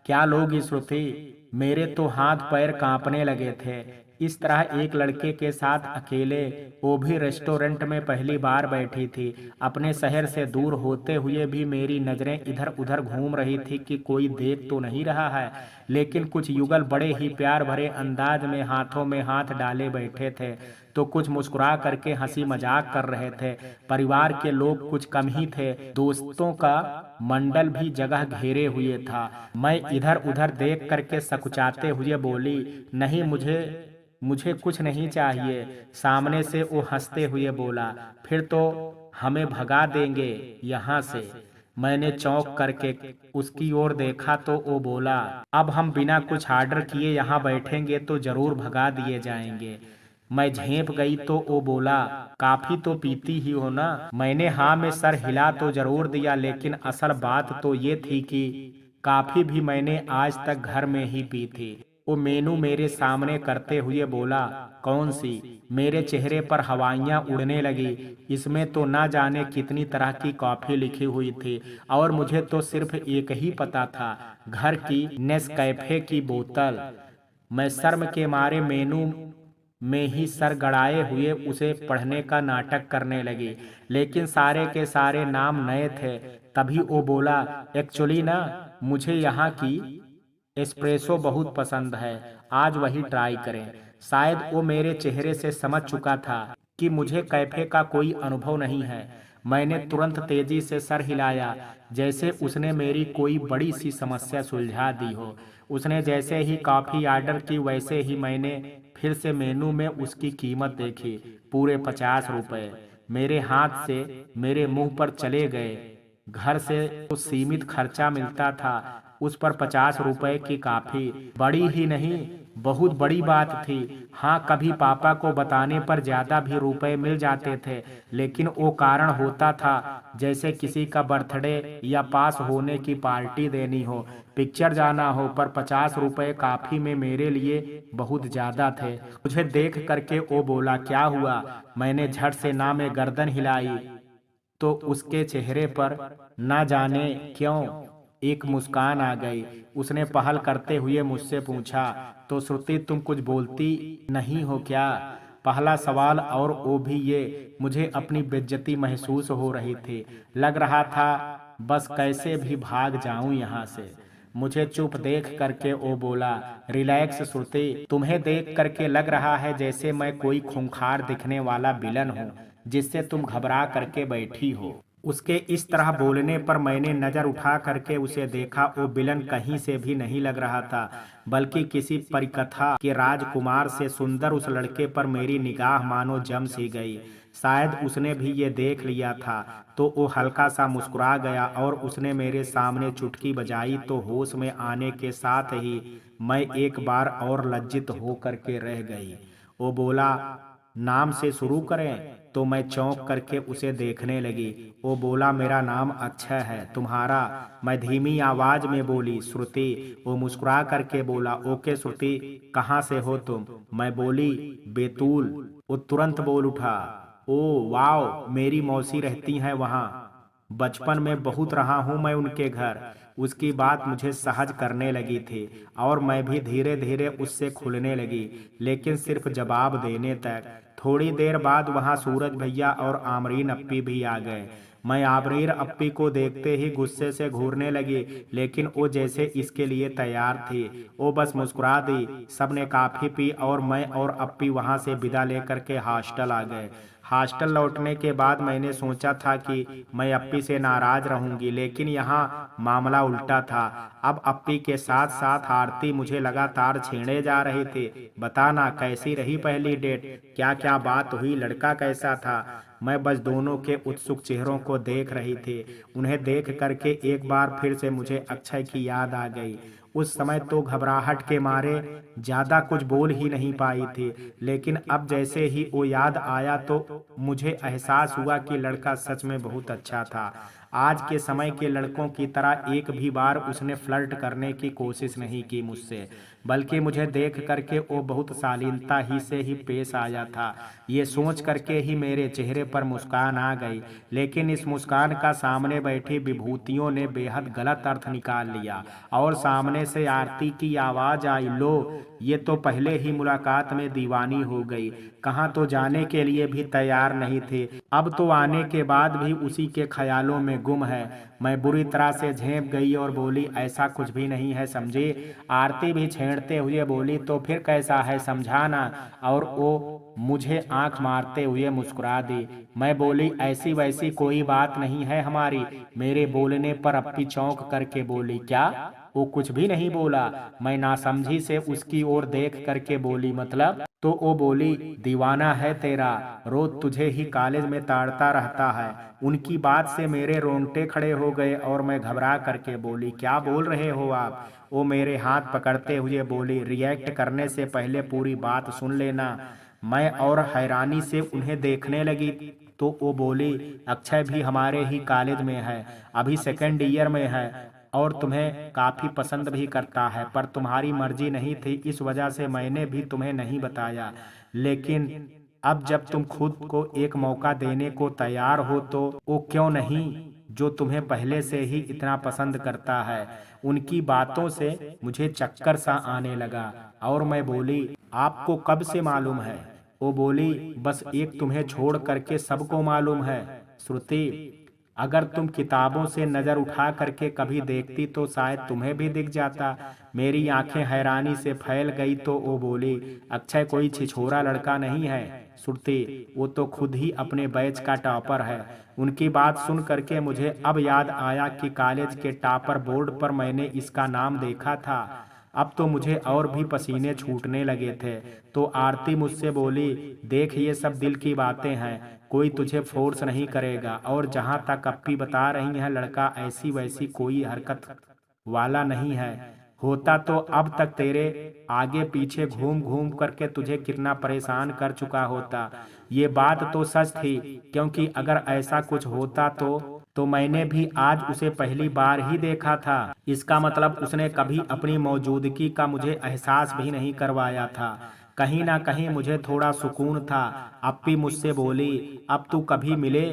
क्या लोगी श्रुति? मेरे तो हाथ पैर कांपने लगे थे। इस तरह एक लड़के के साथ अकेले, वो भी रेस्टोरेंट में पहली बार बैठी थी। अपने शहर से दूर होते हुए भी मेरी नजरें इधर उधर घूम रही थी कि कोई देख तो नहीं रहा है। लेकिन कुछ युगल बड़े ही प्यार भरे अंदाज में हाथों में हाथ डाले बैठे थे, तो कुछ मुस्कुरा करके हंसी मजाक कर रहे थे। परिवार के लोग कुछ कम ही थे, दोस्तों का मंडल भी जगह घेरे हुए था। मैं इधर उधर देख करके सकुचाते हुए बोली, नहीं, मुझे मुझे कुछ नहीं चाहिए। सामने से वो हंसते हुए बोला, फिर तो हमें भगा देंगे यहाँ से। मैंने चौंक करके उसकी ओर देखा तो वो बोला, अब हम बिना कुछ आर्डर किए यहाँ बैठेंगे तो जरूर भगा दिए जाएंगे। मैं झेप गई तो वो बोला, काफी तो पीती ही हो ना? मैंने हाँ में सर हिला तो जरूर दिया, लेकिन असल बात तो ये थी कि काफी भी मैंने आज तक घर में ही पी थी। वो मेनू मेरे सामने करते हुए बोला, कौन सी? मेरे चेहरे पर हवाइयां उड़ने लगी। इसमें तो ना जाने कितनी तरह की कॉफी लिखी हुई थी और मुझे तो सिर्फ एक ही पता था, घर की नेस्कैफे की बोतल। मैं शर्म के मारे मेनू में ही सर गड़ाए हुए उसे पढ़ने का नाटक करने लगी, लेकिन सारे के सारे नाम नए थे। तभी वो बोला, एक्चुअली ना, मुझे यहाँ की एस्प्रेसो बहुत पसंद है, आज वही ट्राई करें। शायद वो मेरे चेहरे से समझ चुका था कि मुझे कैफे का कोई अनुभव नहीं है। मैंने तुरंत तेजी से सर हिलाया, जैसे उसने मेरी कोई बड़ी सी समस्या सुलझा दी हो। उसने जैसे ही कॉफी ऑर्डर की, वैसे ही मैंने फिर से मेनू में उसकी कीमत देखी, पूरे 50 रुपए। मेरे हाथ से मेरे मुंह पर चले गए। घर से तो सीमित खर्चा मिलता था, उस पर 50 रुपए की काफी बड़ी ही नहीं, बहुत बड़ी बात थी। हाँ, कभी पापा को बताने पर ज्यादा भी रुपए मिल जाते थे, लेकिन वो कारण होता था, जैसे किसी का बर्थडे या पास होने की पार्टी देनी हो, पिक्चर जाना हो। पर 50 रुपए काफी में मेरे लिए बहुत ज्यादा थे। मुझे देख करके वो बोला, क्या हुआ? मैंने झट से ना में गर्दन हिलाई तो उसके चेहरे पर ना जाने क्यों एक मुस्कान आ गई। उसने पहल करते हुए मुझसे पूछा, तो श्रुति, तुम कुछ बोलती नहीं हो क्या? पहला सवाल, और वो भी ये। मुझे अपनी बेइज्जती महसूस हो रही थी। लग रहा था बस कैसे भी भाग जाऊं यहाँ से। मुझे चुप देख करके वो बोला, रिलैक्स श्रुति, तुम्हें देख करके लग रहा है जैसे मैं कोई खूंखार दिखने वाला विलन हूँ जिससे तुम घबरा करके बैठी हो। उसके इस तरह बोलने पर मैंने नजर उठा करके उसे देखा। वो विलन कहीं से भी नहीं लग रहा था, बल्कि किसी परिकथा के राजकुमार से सुंदर उस लड़के पर मेरी निगाह मानो जम सी गई। शायद उसने भी ये देख लिया था, तो वो हल्का सा मुस्कुरा गया और उसने मेरे सामने चुटकी बजाई। तो होश में आने के साथ ही मैं एक बार और लज्जित हो करके रह गई। वो बोला, नाम से शुरू करें? तो मैं चौंक करके उसे देखने लगी। वो बोला, मेरा नाम अक्षय है, तुम्हारा? मैं धीमी आवाज में बोली, श्रुति। वो मुस्कुरा करके बोला, ओके श्रुति, कहाँ से हो तुम? मैं बोली, बैतूल। वो तुरंत बोल उठा, ओ वाओ, मेरी मौसी रहती हैं वहाँ। बचपन में बहुत रहा हूँ मैं उनके घर। उसकी बात मुझे सहज करने लगी थी और मैं भी धीरे धीरे उससे खुलने लगी, लेकिन सिर्फ जवाब देने तक। थोड़ी देर बाद वहां सूरज भैया और आमरीन अप्पी भी आ गए। मैं आमरीन अप्पी को देखते ही गुस्से से घूरने लगी, लेकिन वो जैसे इसके लिए तैयार थी। वो बस मुस्कुरा दी। सबने काफी पी और मैं और अप्पी वहां से विदा लेकर के हॉस्टल आ गए। हॉस्टल लौटने के बाद मैंने सोचा था कि मैं अप्पी से नाराज रहूंगी, लेकिन यहाँ मामला उल्टा था। अब अप्पी के साथ साथ आरती मुझे लगातार छेड़े जा रही थी। बताना, कैसी रही पहली डेट? क्या क्या बात हुई? लड़का कैसा था? मैं बस दोनों के उत्सुक चेहरों को देख रही थी। उन्हें देख करके एक बार फिर से मुझे अक्षय की याद आ गई। उस समय तो घबराहट के मारे ज्यादा कुछ बोल ही नहीं पाई थी, लेकिन अब जैसे ही वो याद आया तो मुझे एहसास हुआ कि लड़का सच में बहुत अच्छा था। आज के समय के लड़कों की तरह एक भी बार उसने फ्लर्ट करने की कोशिश नहीं की मुझसे, बल्कि मुझे देख करके वो बहुत शालीनता ही से ही पेश आया था। ये सोच करके ही मेरे चेहरे पर मुस्कान आ गई, लेकिन इस मुस्कान का सामने बैठी विभूतियों ने बेहद गलत अर्थ निकाल लिया और सामने से आरती की आवाज आई, लो ये तो पहले ही मुलाकात में दीवानी हो गई। कहाँ तो जाने के लिए भी तैयार नहीं थे, अब तो आने के बाद भी उसी के ख्यालों में गुम है। मैं बुरी तरह से झेप गई और बोली, ऐसा कुछ भी नहीं है समझे। आरती भी छेड़ते हुए बोली, तो फिर कैसा है समझाना। और वो मुझे आंख मारते हुए मुस्कुरा दी। मैं बोली, ऐसी वैसी कोई बात नहीं है हमारी। मेरे बोलने पर अप्पी चौंक करके बोली, क्या? वो कुछ भी नहीं बोला। मैं नासमझी से उसकी ओर देख करके बोली, मतलब? तो वो बोली, दीवाना है तेरा, रोज तुझे ही कॉलेज में ताड़ता रहता है। उनकी बात से मेरे रोंगटे खड़े हो गए और मैं घबरा करके बोली, क्या बोल रहे हो आप? वो मेरे हाथ पकड़ते हुए बोली, रिएक्ट करने से पहले पूरी बात सुन लेना। मैं और हैरानी से उन्हें देखने लगी तो वो बोली, अक्षय भी हमारे ही कॉलेज में है, अभी सेकेंड ईयर में है और तुम्हें काफी पसंद भी करता है, पर तुम्हारी मर्जी नहीं थी, इस वजह से मैंने भी तुम्हें नहीं बताया। लेकिन अब जब तुम खुद को एक मौका देने को तैयार हो तो वो क्यों नहीं, जो तुम्हें पहले से ही इतना पसंद करता है। उनकी बातों से मुझे चक्कर सा आने लगा और मैं बोली, आपको कब से मालूम है? वो बोली, बस एक तुम्हें छोड़ करके सबको मालूम है। श्रुति, अगर तुम किताबों से नजर उठा करके कभी देखती तो शायद तुम्हें भी दिख जाता। मेरी आंखें हैरानी से फैल गई तो वो बोली, अक्षय कोई छिछोरा लड़का नहीं है श्रुति, वो तो खुद ही अपने बैच का टॉपर है। उनकी बात सुन करके मुझे अब याद आया कि कॉलेज के टॉपर बोर्ड पर मैंने इसका नाम देखा था। अब तो मुझे और भी पसीने छूटने लगे थे। तो आरती मुझसे बोली, देख ये सब दिल की बातें हैं, कोई तुझे फोर्स नहीं करेगा। और जहाँ तक अप्पी बता रही है, लड़का ऐसी वैसी कोई हरकत वाला नहीं है। होता तो अब तक तेरे आगे पीछे घूम घूम करके तुझे कितना परेशान कर चुका होता। ये बात तो सच थी, क्योंकि अगर ऐसा कुछ होता तो मैंने भी आज उसे पहली बार ही देखा था। इसका मतलब उसने कभी अपनी मौजूदगी का मुझे एहसास भी नहीं करवाया था। कहीं ना कहीं मुझे थोड़ा सुकून था। अप्पी मुझसे बोली, अब तू कभी मिले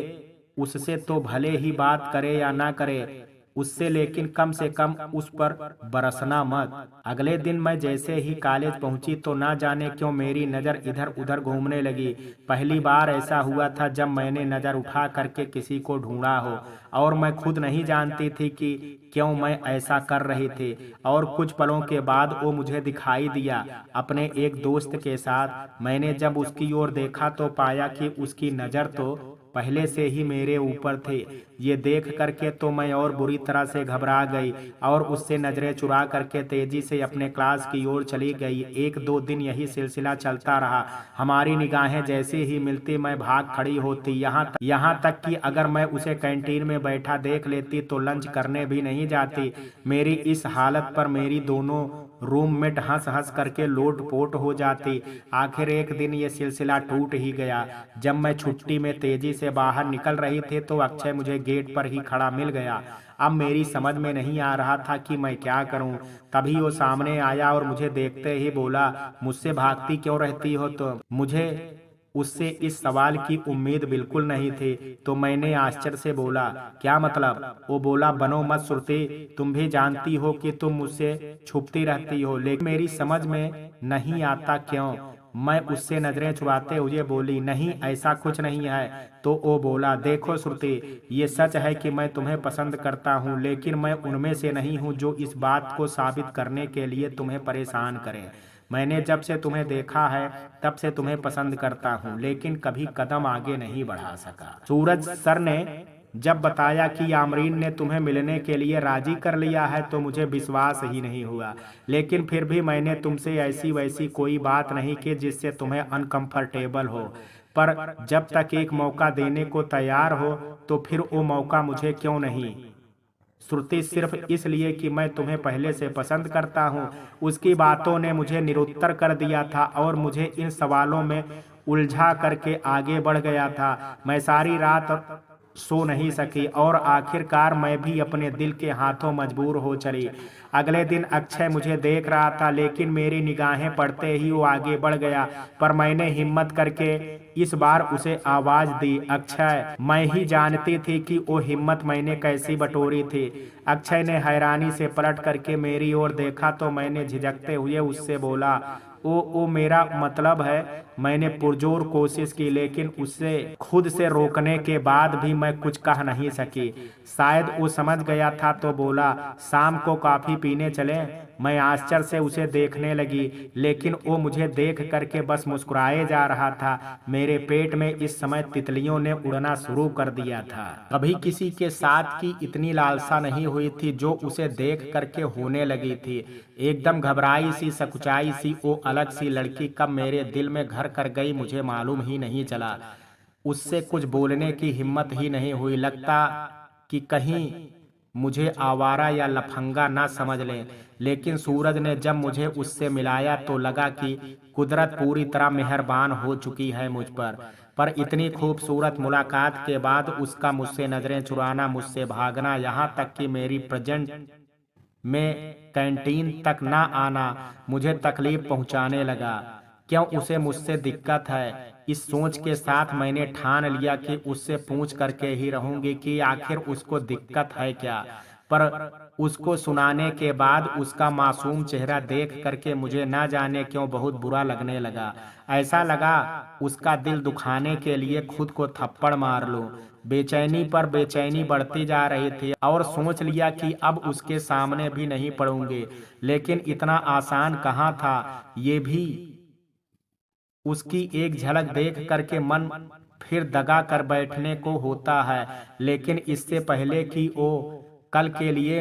उससे तो भले ही बात करे या ना करे उससे, लेकिन कम से कम उस पर बरसना मत। अगले दिन मैं जैसे ही कॉलेज पहुंची तो ना जाने क्यों मेरी नज़र इधर उधर घूमने लगी। पहली बार ऐसा हुआ था जब मैंने नज़र उठा करके किसी को ढूंढा हो, और मैं खुद नहीं जानती थी कि क्यों मैं ऐसा कर रही थी। और कुछ पलों के बाद वो मुझे दिखाई दिया अपने एक दोस्त के साथ। मैंने जब उसकी ओर देखा तो पाया कि उसकी नज़र तो पहले से ही मेरे ऊपर थे। ये देख करके तो मैं और बुरी तरह से घबरा गई और उससे नजरें चुरा करके तेजी से अपने क्लास की ओर चली गई। एक दो दिन यही सिलसिला चलता रहा। हमारी निगाहें जैसे ही मिलती मैं भाग खड़ी होती, यहाँ तक कि अगर मैं उसे कैंटीन में बैठा देख लेती तो लंच करने भी नहीं जाती। मेरी इस हालत पर मेरी दोनों रूममेट हंस हंस करके लोटपोट हो जाती। आखिर एक दिन ये सिलसिला टूट ही गया। जब मैं छुट्टी में तेजी से बाहर निकल रही थी तो अक्षय मुझे गेट पर ही खड़ा मिल गया। अब मेरी समझ में नहीं आ रहा था कि मैं क्या करूं। तभी वो सामने आया और मुझे देखते ही बोला, मुझसे भागती क्यों रहती हो? तो मुझे उससे इस सवाल की उम्मीद बिल्कुल नहीं थी, तो मैंने आश्चर्य से बोला, क्या मतलब? वो बोला, बनो मत श्रुति, तुम भी जानती हो कि तुम मुझसे छुपती रहती हो, लेकिन मेरी समझ में नहीं आता क्यों। मैं उससे नजरें चुराते हुए बोली, नहीं ऐसा कुछ नहीं है। तो वो बोला, देखो श्रुति, ये सच है कि मैं तुम्हें पसंद करता हूँ, लेकिन मैं उनमें से नहीं हूँ जो इस बात को साबित करने के लिए तुम्हें परेशान करे। मैंने जब से तुम्हें देखा है तब से तुम्हें पसंद करता हूँ, लेकिन कभी कदम आगे नहीं बढ़ा सका। सूरज सर ने जब बताया कि आमरीन ने तुम्हें मिलने के लिए राजी कर लिया है तो मुझे विश्वास ही नहीं हुआ, लेकिन फिर भी मैंने तुमसे ऐसी वैसी कोई बात नहीं की जिससे तुम्हें अनकंफर्टेबल हो। पर जब तक एक मौका देने को तैयार हो तो फिर वो मौका मुझे क्यों नहीं श्रुति सिर्फ इसलिए कि मैं तुम्हें पहले से पसंद करता हूँ। उसकी बातों ने मुझे निरुत्तर कर दिया था और मुझे इन सवालों में उलझा करके आगे बढ़ गया था। मैं सारी रात सो नहीं सकी और आखिरकार मैं भी अपने दिल के हाथों मजबूर हो चली। अगले दिन अक्षय मुझे देख रहा था, लेकिन मेरी निगाहें पड़ते ही वो आगे बढ़ गया। पर मैंने हिम्मत करके इस बार उसे आवाज दी, अक्षय। मैं ही जानती थी कि वो हिम्मत मैंने कैसी बटोरी थी। अक्षय ने हैरानी से पलट करके मेरी ओर देखा तो मैंने झिझकते हुए उससे बोला, ओ मेरा मतलब है। मैंने पुरजोर कोशिश की, लेकिन उससे खुद से रोकने के बाद भी मैं कुछ कह नहीं सकी। शायद वो समझ गया था तो बोला, शाम को कॉफी पीने चलें। मैं आश्चर्य से उसे देखने लगी, लेकिन वो मुझे देख करके बस मुस्कुराए जा रहा था। मेरे पेट में इस समय तितलियों ने उड़ना शुरू कर दिया था। कभी किसी के साथ की इतनी लालसा नहीं हुई थी जो उसे देख करके होने लगी थी। एकदम घबराई सी, सकुचाई सी वो अलग सी लड़की कब मेरे दिल में घर कर गई मुझे मालूम ही नहीं चला। उससे कुछ बोलने की हिम्मत ही नहीं हुई। लगता कि कहीं मुझे आवारा या लफंगा ना समझ लें। लेकिन सूरज ने जब मुझे उससे मिलाया तो लगा कि कुदरत पूरी तरह मेहरबान हो चुकी है मुझ पर इतनी खूबसूरत मुलाकात के बाद उसका मुझसे नजरें चुराना, मुझसे भागना, यहाँ तक कि मेरी प्रेजेंट में कैंटीन तक ना आना मुझे तकलीफ पहुंचाने लगा। क्यों उसे मुझसे दिक्कत है? इस सोच के साथ मैंने ठान लिया कि उससे पूछ करके ही रहूंगी कि आखिर उसको दिक्कत है क्या। पर उसको सुनाने के बाद उसका मासूम चेहरा देख करके मुझे ना जाने क्यों बहुत बुरा लगने लगा। ऐसा लगा उसका दिल दुखाने के लिए खुद को थप्पड़ मार लूं। बेचैनी पर बेचैनी बढ़ती जा रही थी और सोच लिया कि अब उसके सामने भी नहीं पड़ूंगे। लेकिन इतना आसान कहाँ था। ये भी उसकी एक झलक देख करके मन फिर दगा कर बैठने को होता है। लेकिन इससे पहले कि वो कल के लिए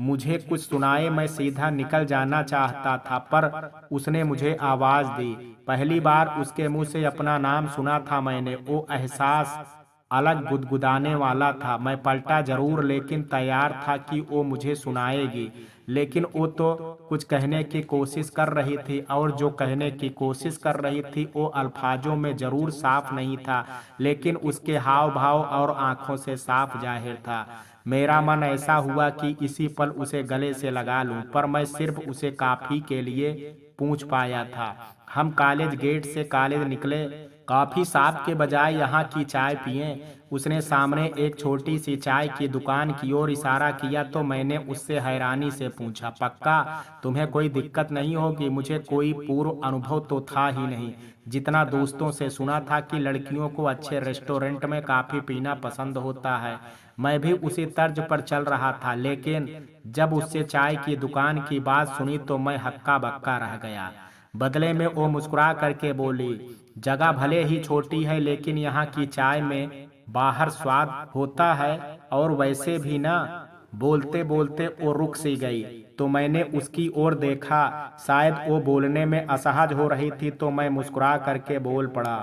मुझे कुछ सुनाए मैं सीधा निकल जाना चाहता था, पर उसने मुझे आवाज दी। पहली बार उसके मुंह से अपना नाम सुना था मैंने। वो एहसास अलग गुदगुदाने वाला था। मैं पलटा जरूर, लेकिन तैयार था कि वो मुझे सुनाएगी। लेकिन वो तो कुछ कहने की कोशिश कर रही थी, और जो कहने की कोशिश कर रही थी वो अल्फाजों में जरूर साफ नहीं था, लेकिन उसके हाव भाव और आंखों से साफ जाहिर था। मेरा मन ऐसा हुआ कि इसी पल उसे गले से लगा लूं, पर मैं सिर्फ उसे कॉफी के लिए पूछ पाया था। हम कॉलेज गेट से कॉलेज निकले। कॉफी शॉप के बजाय यहाँ की चाय पिए। उसने सामने एक छोटी सी चाय की दुकान की ओर इशारा किया तो मैंने उससे हैरानी से पूछा, पक्का तुम्हें कोई दिक्कत नहीं होगी? मुझे कोई पूर्व अनुभव तो था ही नहीं। जितना दोस्तों से सुना था कि लड़कियों को अच्छे रेस्टोरेंट में कॉफी पीना पसंद होता है, मैं भी उसी तर्ज पर चल रहा था। लेकिन जब उससे चाय की दुकान की बात सुनी तो मैं हक्का बक्का रह गया। बदले में वो मुस्कुरा करके बोली, जगह भले ही छोटी है, लेकिन यहाँ की चाय में बाहर स्वाद होता है। और वैसे भी ना। बोलते बोलते वो रुक सी गई तो मैंने उसकी ओर देखा। शायद वो बोलने में असहज हो रही थी तो मैं मुस्कुरा करके बोल पड़ा,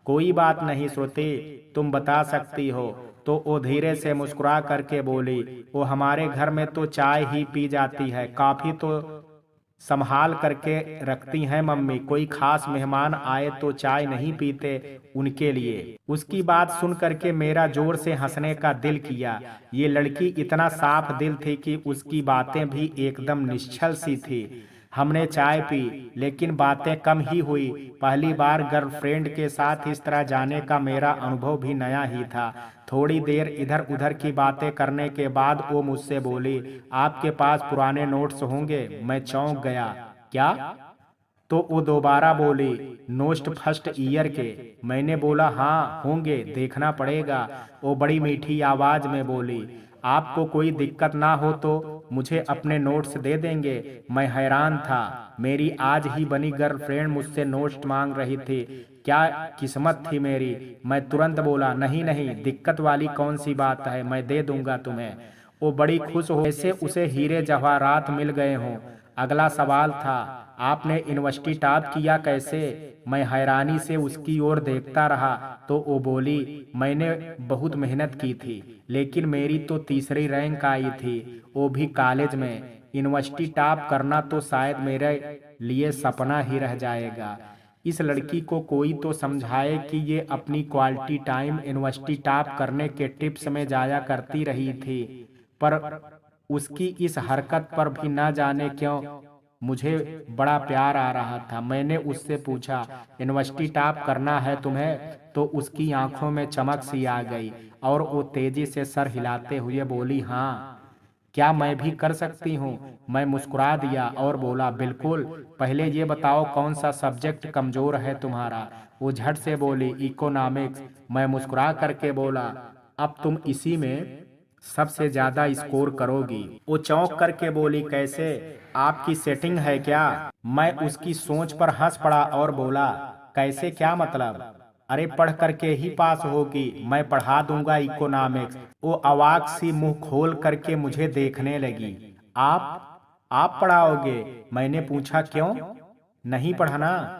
कोई बात नहीं श्रुति, तुम बता सकती हो। तो वो धीरे से मुस्कुरा करके बोली, वो हमारे घर में तो चाय ही पी जाती है, कॉफी तो संभाल करके रखती हैं मम्मी। कोई खास मेहमान आए तो चाय नहीं पीते उनके लिए। उसकी बात सुन करके मेरा जोर से हंसने का दिल किया। ये लड़की इतना साफ दिल थी कि उसकी बातें भी एकदम निश्चल सी थी। हमने चाय पी, लेकिन बातें कम ही हुई। पहली बार गर्लफ्रेंड के साथ इस तरह जाने का मेरा अनुभव भी नया ही था। थोड़ी देर इधर उधर की बातें करने के बाद वो मुझसे बोली, आपके पास पुराने नोट्स होंगे? मैं चौंक गया, क्या? तो वो दोबारा बोली, नोस्ट फर्स्ट ईयर के। मैंने बोला, हाँ होंगे, देखना पड़ेगा। वो बड़ी मीठी आवाज में बोली, आपको कोई दिक्कत ना हो तो मुझे अपने नोट्स दे देंगे? मैं हैरान था। मेरी आज ही बनी गर्लफ्रेंड मुझसे नोट्स मांग रही थी। क्या किस्मत थी मेरी। मैं तुरंत बोला, नहीं नहीं, दिक्कत वाली कौन सी बात है, मैं दे दूंगा तुम्हें। वो बड़ी खुश हो, जैसे उसे हीरे जवाहरात मिल गए हों। अगला सवाल था, आपने यूनिवर्सिटी टॉप किया कैसे? मैं हैरानी से उसकी ओर देखता रहा तो वो बोली, मैंने बहुत मेहनत की थी, लेकिन मेरी तो तीसरी रैंक आई थी, वो भी कॉलेज में। यूनिवर्सिटी टॉप करना तो शायद मेरे लिए सपना ही रह जाएगा। इस लड़की को कोई तो समझाए कि ये अपनी क्वालिटी टाइम यूनिवर्सिटी टॉप करने के टिप्स में जाया करती रही थी, पर उसकी इस हरकत पर भी न जाने क्यों मुझे बड़ा प्यार आ रहा था। मैंने उससे पूछा, यूनिवर्सिटी टॉप करना है तुम्हें? तो उसकी आंखों में चमक सी आ गई और वो तेजी से सर हिलाते हुए बोली, हाँ, क्या मैं भी कर सकती हूँ? मैं मुस्कुरा दिया और बोला, बिल्कुल, पहले ये बताओ कौन सा सब्जेक्ट कमजोर है तुम्हारा? वो झट से बोली, इकोनॉमिक्स। मैं मुस्कुरा करके बोला, अब तुम इसी में सबसे ज्यादा स्कोर करोगी। वो चौंक करके बोली, कैसे? आपकी सेटिंग है क्या? मैं उसकी सोच पर हंस पड़ा और बोला, कैसे, क्या मतलब? अरे पढ़ करके ही पास होगी, मैं पढ़ा दूंगा इकोनॉमिक्स। वो अवाक सी मुंह खोल करके मुझे देखने लगी। आप पढ़ाओगे? मैंने पूछा, क्यों, नहीं पढ़ना?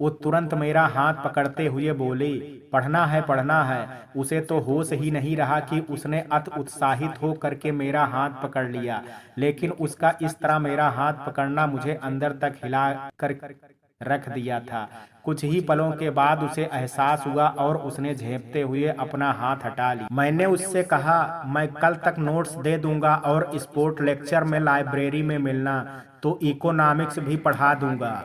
वो तुरंत मेरा हाथ पकड़ते हुए बोली, पढ़ना है, पढ़ना है। उसे तो होश ही नहीं रहा कि उसने अति उत्साहित हो करके मेरा हाथ पकड़ लिया, लेकिन उसका इस तरह मेरा हाथ पकड़ना मुझे अंदर तक हिला कर रख दिया था। कुछ ही पलों के बाद उसे एहसास हुआ और उसने झेंपते हुए अपना हाथ हटा लिया। मैंने उससे कहा, मैं कल तक नोट्स दे दूंगा और स्पोर्ट लेक्चर में लाइब्रेरी में मिलना, तो इकोनॉमिक्स भी पढ़ा दूंगा।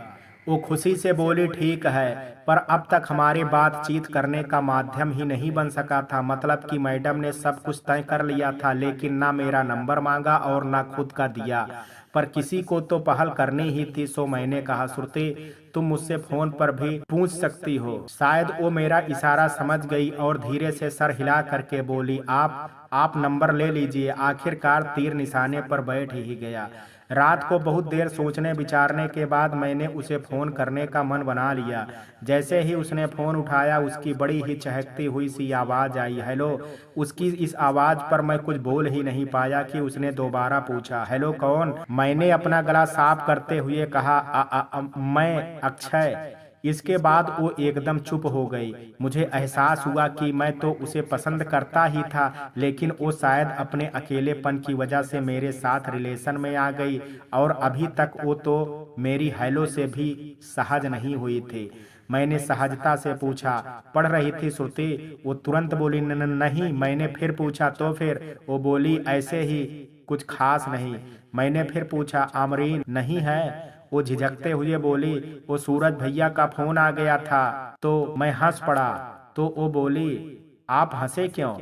वो खुशी से बोली, ठीक है, पर अब तक हमारी बातचीत करने का माध्यम ही नहीं बन सका था। मतलब कि मैडम ने सब कुछ तय कर लिया था, लेकिन ना मेरा नंबर मांगा और ना खुद का दिया। पर किसी को तो पहल करनी ही थी, सो मैंने कहा, श्रुति, तुम मुझसे फोन पर भी पूछ सकती हो। शायद वो मेरा इशारा समझ गई और धीरे से सर हिला करके बोली, आप नंबर ले लीजिए। आखिरकार तीर निशाने पर बैठ ही गया। रात को बहुत देर सोचने विचारने के बाद मैंने उसे फोन करने का मन बना लिया। जैसे ही उसने फोन उठाया, उसकी बड़ी ही चहकती हुई सी आवाज आई, हेलो। उसकी इस आवाज पर मैं कुछ बोल ही नहीं पाया कि उसने दोबारा पूछा, हेलो, कौन? मैंने अपना गला साफ करते हुए कहा, मैं अक्षय। इसके बाद वो एकदम चुप हो गई। मुझे एहसास हुआ कि मैं तो उसे पसंद करता ही था, लेकिन वो शायद अपने अकेलेपन की वजह से मेरे साथ रिलेशन में आ गई और अभी तक वो तो मेरी हेलो से भी सहज नहीं हुई थी। मैंने सहजता से पूछा, पढ़ रही थी श्रुति? वो तुरंत बोली, नहीं। मैंने फिर पूछा, तो फिर? वो बोली, ऐसे ही, कुछ खास नहीं। मैंने फिर पूछा, आमरीन नहीं है? वो झिझकते हुए बोली, वो सूरज भैया का फोन आ गया था, तो मैं हंस पड़ा। तो वो बोली, आप हंसे क्यों?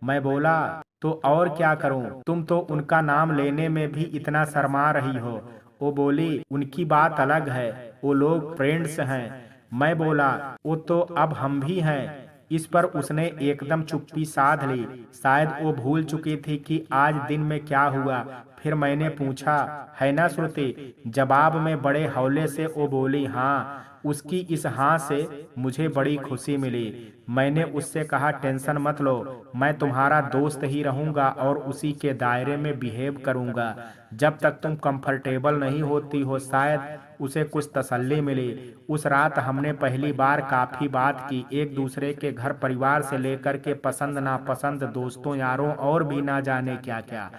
मैं बोला, तो और क्या करूं, तुम तो उनका नाम लेने में भी इतना शर्मा रही हो। वो बोली, उनकी बात अलग है, वो लोग फ्रेंड्स हैं। मैं बोला, वो तो अब हम भी हैं। इस पर उसने एकदम चुप्पी साध ली। शायद वो भूल चुकी थी कि आज दिन में क्या हुआ। फिर मैंने पूछा, है ना श्रुति? जवाब में बड़े हौले से वो बोली, हाँ। उसकी इस हाँ से मुझे बड़ी खुशी मिली। मैंने उससे कहा, टेंशन मत लो, मैं तुम्हारा दोस्त ही रहूंगा और उसी के दायरे में बिहेव करूंगा जब तक तुम कंफर्टेबल नहीं होती हो। शायद उसे कुछ तसल्ली मिली। उस रात हमने पहली बार काफी बात की, एक दूसरे के घर परिवार से लेकर के पसंद नापसंद, दोस्तों यारों और भी ना जाने क्या क्या।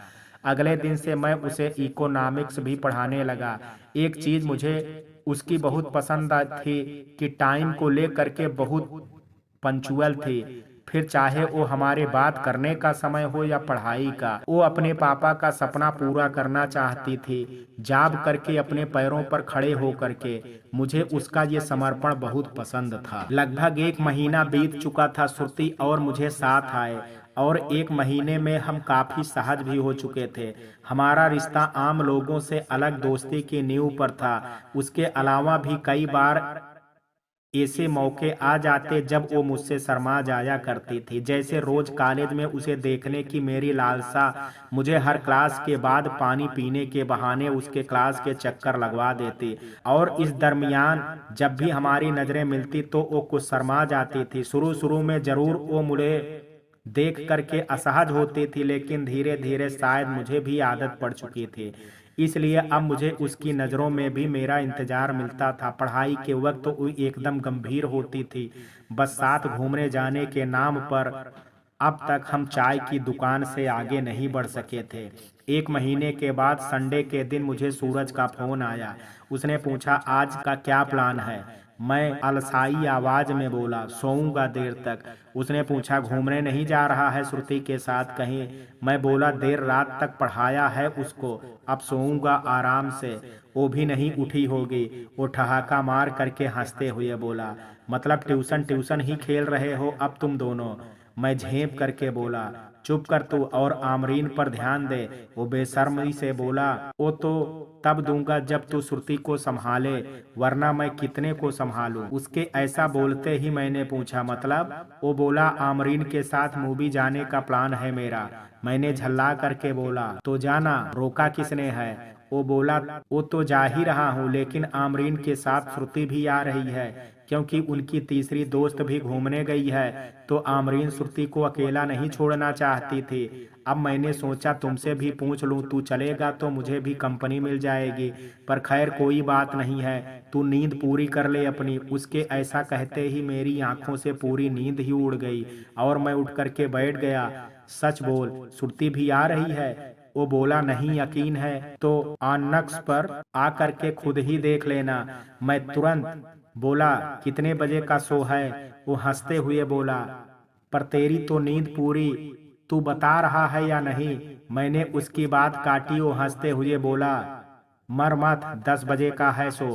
अगले दिन से मैं उसे इकोनॉमिक्स भी पढ़ाने लगा। एक चीज मुझे उसकी बहुत पसंद थी कि टाइम को लेकर के बहुत पंचुअल थी। फिर चाहे वो हमारे बात करने का समय हो या पढ़ाई का, वो अपने पापा का सपना पूरा करना चाहती थी, जॉब करके अपने पैरों पर खड़े हो करके। मुझे उसका ये समर्पण बहुत पसंद था। लगभग 1 महीना बीत चुका था। श्रुति और मुझे साथ आए और 1 महीने में हम काफी सहज भी हो चुके थे। हमारा रिश्ता आम लोगों से अलग दोस्ती की नींव पर था। उसके अलावा भी कई बार ऐसे मौके आ जाते जब वो मुझसे शर्मा जाया करती थी। जैसे रोज कॉलेज में उसे देखने की मेरी लालसा मुझे हर क्लास के बाद पानी पीने के बहाने उसके क्लास के चक्कर लगवा देती। और इस दरमियान जब भी हमारी नजरें मिलती तो वो कुछ शर्मा जाती थी। शुरू शुरू में जरूर वो मुझे देख करके असहज होती थी, लेकिन धीरे धीरे शायद मुझे भी आदत पड़ चुकी थी। इसलिए अब मुझे उसकी नज़रों में भी मेरा इंतजार मिलता था। पढ़ाई के वक्त तो वो एकदम गंभीर होती थी, बस साथ घूमने जाने के नाम पर अब तक हम चाय की दुकान से आगे नहीं बढ़ सके थे। एक महीने के बाद संडे के दिन मुझे सूरज का फोन आया। उसने पूछा आज का क्या प्लान है। मैं अलसाई आवाज में बोला सोऊंगा देर तक। उसने पूछा घूमने नहीं जा रहा है श्रुति के साथ कहीं। मैं बोला देर रात तक पढ़ाया है उसको, अब सोऊंगा आराम से, वो भी नहीं उठी होगी। वो ठहाका मार करके हंसते हुए बोला मतलब ट्यूशन ट्यूशन ही खेल रहे हो अब तुम दोनों। मैं झेप करके बोला चुप कर तू और आमरीन पर ध्यान दे। वो बेशर्मी से बोला वो तो तब दूंगा जब तू श्रुति को संभाले, वरना मैं कितने को संभालूं। उसके ऐसा बोलते ही मैंने पूछा मतलब। वो बोला आमरीन के साथ मूवी जाने का प्लान है मेरा। मैंने झल्ला करके बोला तो जाना, रोका किसने है। वो बोला वो तो जा ही रहा हूँ, लेकिन आमरीन के साथ श्रुति भी आ रही है, क्योंकि उनकी तीसरी दोस्त भी घूमने गई है, तो आमरीन श्रुति को अकेला नहीं छोड़ना चाहती थी। अब मैंने सोचा तुमसे भी पूछ लूं, तू चलेगा तो मुझे भी कंपनी मिल जाएगी। पर खैर कोई बात नहीं है, तू नींद पूरी कर ले अपनी। उसके ऐसा कहते ही मेरी आंखों से पूरी नींद ही उड़ गई और मैं उठ करके बैठ गया। सच बोल, श्रुति भी आ रही है। वो बोला नहीं यकीन है तो ऑनक्स पर आ करके खुद ही देख लेना। मैं तुरंत बोला कितने बजे का शो है। वो हंसते हुए बोला पर तेरी तो नींद पूरी, तू बता रहा है या नहीं। मैंने उसकी बात काटी। वो हंसते हुए बोला मर मत, 10 बजे का है शो,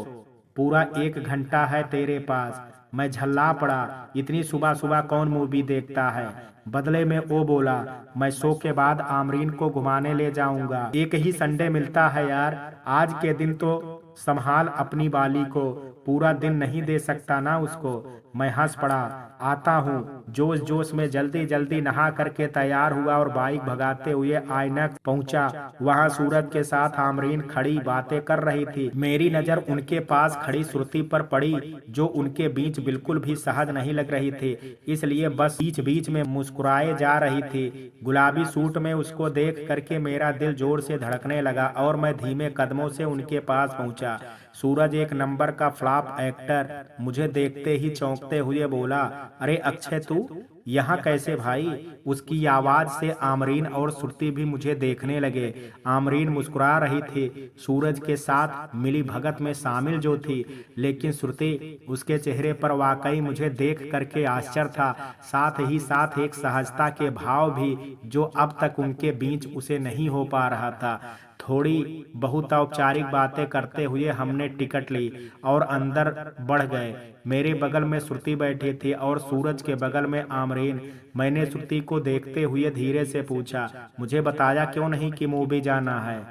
पूरा 1 घंटा है तेरे पास। मैं झल्ला पड़ा, इतनी सुबह सुबह कौन मूवी देखता है। बदले में वो बोला मैं शो के बाद आमरीन को घुमाने ले जाऊंगा। एक ही संडे मिलता है यार, आज के दिन तो संभाल अपनी बाली को, पूरा दिन नहीं दे सकता ना उसको। मैं हंस पड़ा। आता हूँ। जोश जोश में जल्दी जल्दी नहा करके तैयार हुआ और बाइक भगाते हुए आईनक्स पहुंचा। वहां सूरज के साथ आमरीन खड़ी बातें कर रही थी। मेरी नजर उनके पास खड़ी श्रुति पर पड़ी, जो उनके बीच बिल्कुल भी सहज नहीं लग रही थी, इसलिए बस बीच बीच में मुस्कुराए जा रही थी। गुलाबी सूट में उसको देख करके मेरा दिल जोर से धड़कने लगा और मैं धीमे कदमों से उनके पास पहुंचा। सूरज एक नंबर का फ्लॉप एक्टर मुझे देखते ही चौंकते हुए बोला अरे अक्षय तू यहाँ कैसे भाई। उसकी आवाज से आमरीन और श्रुति भी मुझे देखने लगे। आमरीन मुस्कुरा रही थी, सूरज के साथ मिली भगत में शामिल जो थी, लेकिन श्रुति, उसके चेहरे पर वाकई मुझे देख करके आश्चर्य था, साथ ही साथ एक सहजता के भाव भी जो अब तक उनके बीच उसे नहीं हो पा रहा था। थोड़ी बहुत औपचारिक बातें करते हुए हमने टिकट ली और अंदर बढ़ गए। मेरे बगल में श्रुति बैठी थी और सूरज के बगल में आमरीन। मैंने श्रुति को देखते हुए धीरे से पूछा मुझे बताया क्यों नहीं कि मूवी जाना है।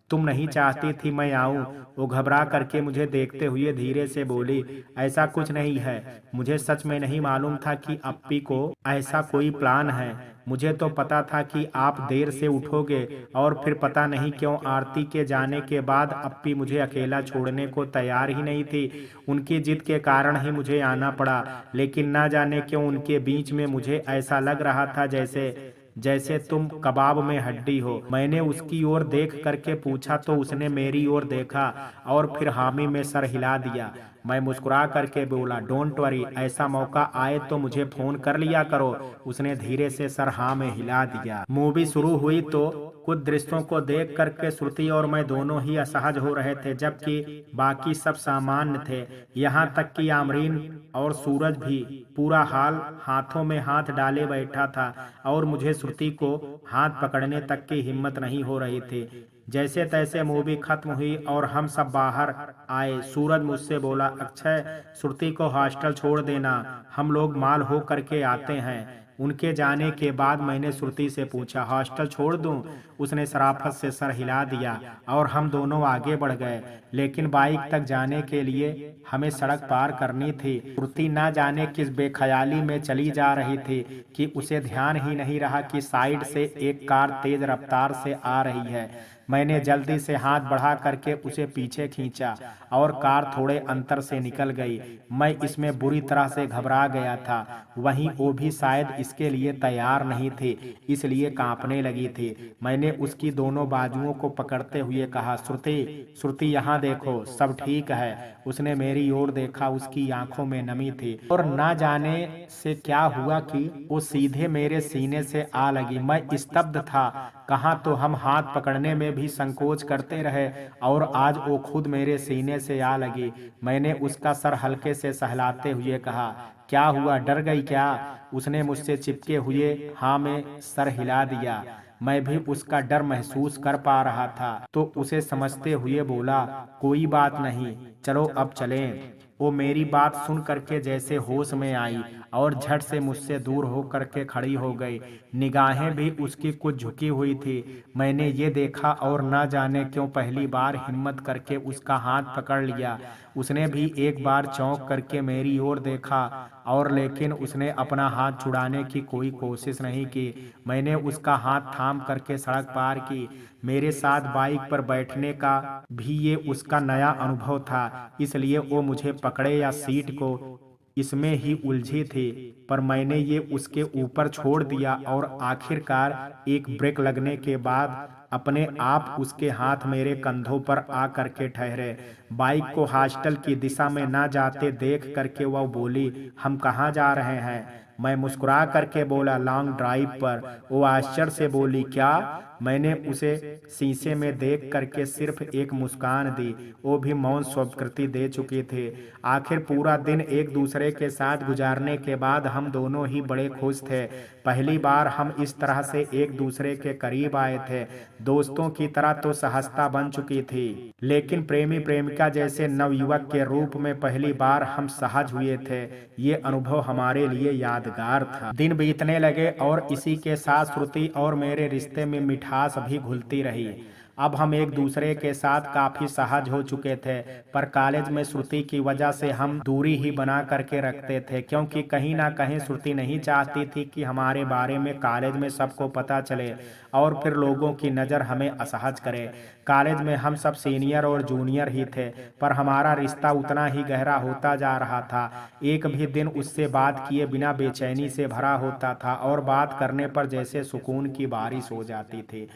तुम नहीं चाहती थी मैं आऊं। वो घबरा करके मुझे देखते हुए धीरे से बोली ऐसा कुछ नहीं है, मुझे सच में नहीं मालूम था कि अप्पी को ऐसा कोई प्लान है। मुझे तो पता था कि आप देर से उठोगे और फिर पता नहीं क्यों आरती के जाने के बाद अप्पी मुझे अकेला छोड़ने को तैयार ही नहीं थी। उनकी जिद के कारण ही मुझे आना पड़ा, लेकिन ना जाने क्यों उनके बीच में मुझे ऐसा लग रहा था जैसे जैसे तुम कबाब में हड्डी हो। मैंने उसकी ओर देख करके पूछा तो उसने मेरी ओर देखा और फिर हामी में सर हिला दिया। मैं मुस्कुरा करके बोला डोंट वरी, ऐसा मौका आए तो मुझे फोन कर लिया करो। उसने धीरे से सर हाँ में हिला दिया। मूवी शुरू हुई तो कुछ दृश्यों को देख करके श्रुति और मैं दोनों ही असहज हो रहे थे, जबकि बाकी सब सामान्य थे। यहाँ तक कि आमरीन और सूरज भी पूरा हाल हाथों में हाथ डाले बैठा था और मुझे श्रुति को हाथ पकड़ने तक की हिम्मत नहीं हो रही थी। जैसे तैसे मूवी खत्म हुई और हम सब बाहर आए। सूरज मुझसे बोला अक्षय, श्रुति को हॉस्टल छोड़ देना, हम लोग माल हो करके आते हैं। उनके जाने के बाद मैंने श्रुति से पूछा हॉस्टल छोड़ दूं। उसने शराफत से सर हिला दिया और हम दोनों आगे बढ़ गए, लेकिन बाइक तक जाने के लिए हमें सड़क पार करनी थी। श्रुति ना जाने किस बेख्याली में चली जा रही थी कि उसे ध्यान ही नहीं रहा कि साइड से एक कार तेज रफ्तार से आ रही है। मैंने जल्दी से हाथ बढ़ा करके उसे पीछे खींचा और कार थोड़े अंतर से निकल गई। मैं इसमें बुरी तरह से घबरा गया था। वहीं वो भी शायद इसके लिए तैयार नहीं थे, इसलिए कांपने लगी थी। मैंने उसकी दोनों बाजुओं को पकड़ते हुए कहा, श्रुति, श्रुति यहाँ देखो, सब ठीक है। उसने मेरी ओर देखा, उसकी आंखों में नमी थी और ना जाने से क्या हुआ कि वो सीधे मेरे सीने से आ लगी। मैं स्तब्ध था। कहाँ तो हम हाथ पकड़ने में भी संकोच करते रहे और आज वो खुद मेरे सीने से आ लगी। मैंने उसका सर हल्के से सहलाते हुए कहा, क्या हुआ, डर गई क्या? उसने मुझसे चिपके हुए हाँ में सर हिला दिया। मैं भी उसका डर महसूस कर पा रहा था, तो उसे समझते हुए बोला, कोई बात नहीं, चलो अब चलें। वो मेरी बात सुन करके जैसे होश में आई और झट से मुझसे दूर हो करके खड़ी हो गई। निगाहें भी उसकी कुछ झुकी हुई थी। मैंने ये देखा और न जाने क्यों पहली बार हिम्मत करके उसका हाथ पकड़ लिया। उसने भी एक बार चौंक करके मेरी ओर देखा और लेकिन उसने अपना हाथ छुड़ाने की कोई कोशिश नहीं की। मैंने उसका हाथ थाम करके सड़क पार की। मेरे साथ बाइक पर बैठने का भी ये उसका नया अनुभव था, इसलिए वो मुझे पकड़े या सीट को इसमें ही उलझी थी। पर मैंने ये उसके ऊपर छोड़ दिया और आखिरकार एक ब्रेक लगने के बाद अपने आप उसके हाथ मेरे कंधों पर आ करके ठहरे। बाइक को हॉस्टल की दिशा में ना जाते देख करके वह बोली, हम कहाँ जा रहे हैं? मैं मुस्कुरा करके बोला, लॉन्ग ड्राइव पर। वो आश्चर्य से बोली, क्या? मैंने उसे शीशे में देख करके सिर्फ एक मुस्कान दी। वो भी मौन स्वीकृति दे चुके थे। आखिर पूरा दिन एक दूसरे के साथ गुजारने के बाद हम दोनों ही बड़े खुश थे। पहली बार हम इस तरह से एक दूसरे के करीब आए थे। दोस्तों की तरह तो सहजता बन चुकी थी, लेकिन प्रेमी प्रेमिका जैसे नवयुवक के रूप में पहली बार हम सहज हुए थे। ये अनुभव हमारे लिए यादगार था। दिन बीतने लगे और इसी के साथ श्रुति और मेरे रिश्ते में मिठास भी घुलती रही। अब हम एक दूसरे के साथ काफी सहज हो चुके थे, पर कॉलेज में श्रुति की वजह से हम दूरी ही बना करके रखते थे, क्योंकि कहीं ना कहीं श्रुति नहीं चाहती थी कि हमारे बारे में कॉलेज में सबको पता चले और फिर लोगों की नज़र हमें असहज करे। कॉलेज में हम सब सीनियर और जूनियर ही थे, पर हमारा रिश्ता उतना ही गहरा होता जा रहा था। एक भी दिन उससे बात किए बिना बेचैनी से भरा होता था और बात करने पर जैसे सुकून की बारिश हो जाती थी।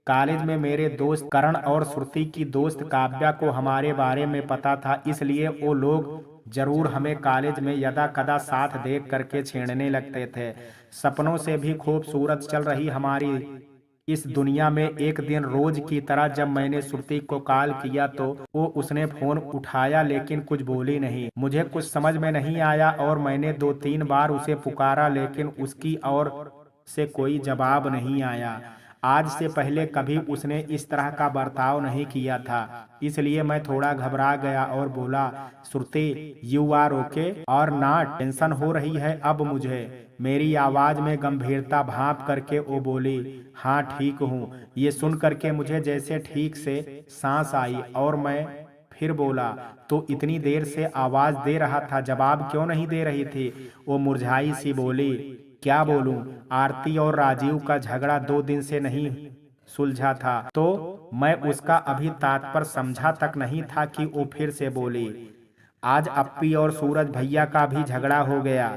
कॉलेज में मेरे दोस्त करण और श्रुति की दोस्त काव्या को हमारे बारे में पता था, इसलिए वो लोग जरूर हमें कॉलेज में यदा कदा साथ देख करके छेड़ने लगते थे। सपनों से भी खूबसूरत चल रही हमारी इस दुनिया में एक दिन रोज की तरह जब मैंने श्रुति को कॉल किया तो उसने फोन उठाया, लेकिन कुछ बोली नहीं। मुझे कुछ समझ में नहीं आया और मैंने 2-3 बार उसे पुकारा, लेकिन उसकी ओर से कोई जवाब नहीं आया। आज से पहले कभी उसने इस तरह का बर्ताव नहीं किया था, इसलिए मैं थोड़ा घबरा गया और बोला, श्रुति, यू आर ओके और नॉट? टेंशन हो रही है अब मुझे। मेरी आवाज में गंभीरता भांप करके वो बोली, हाँ ठीक हूँ। ये सुन करके मुझे जैसे ठीक से सांस आई और मैं फिर बोला, तो इतनी देर से आवाज दे रहा था, जवाब क्यों नहीं दे रही थी? वो मुरझाई सी बोली, क्या बोलूं, आरती और राजीव का झगड़ा 2 दिन से नहीं सुलझा था। तो मैं उसका अभी तात्पर्य समझा तक नहीं था कि वो फिर से बोली, आज अप्पी और सूरज भैया का भी झगड़ा हो गया।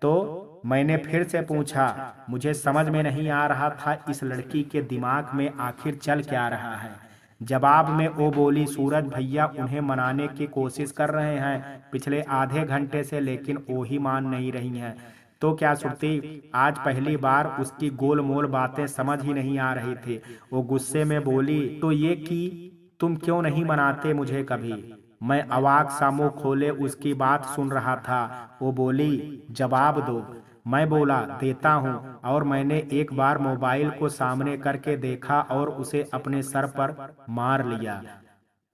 तो मैंने फिर से पूछा। मुझे समझ में नहीं आ रहा था इस लड़की के दिमाग में आखिर चल क्या रहा है। जवाब में वो बोली, सूरज भैया उन्हें मनाने की कोशिश कर रहे हैं पिछले आधे घंटे से, लेकिन वो ही मान नहीं रही हैं। तो क्या श्रुति? आज पहली बार उसकी गोलमोल बातें समझ ही नहीं आ रही थी। वो गुस्से में बोली, तो ये कि तुम क्यों नहीं मनाते मुझे कभी? मैं अवाक सा मुंह खोले उसकी बात सुन रहा था। वो बोली, जवाब दो। मैं बोला, देता हूँ, और मैंने एक बार मोबाइल को सामने करके देखा और उसे अपने सर पर मार लिया।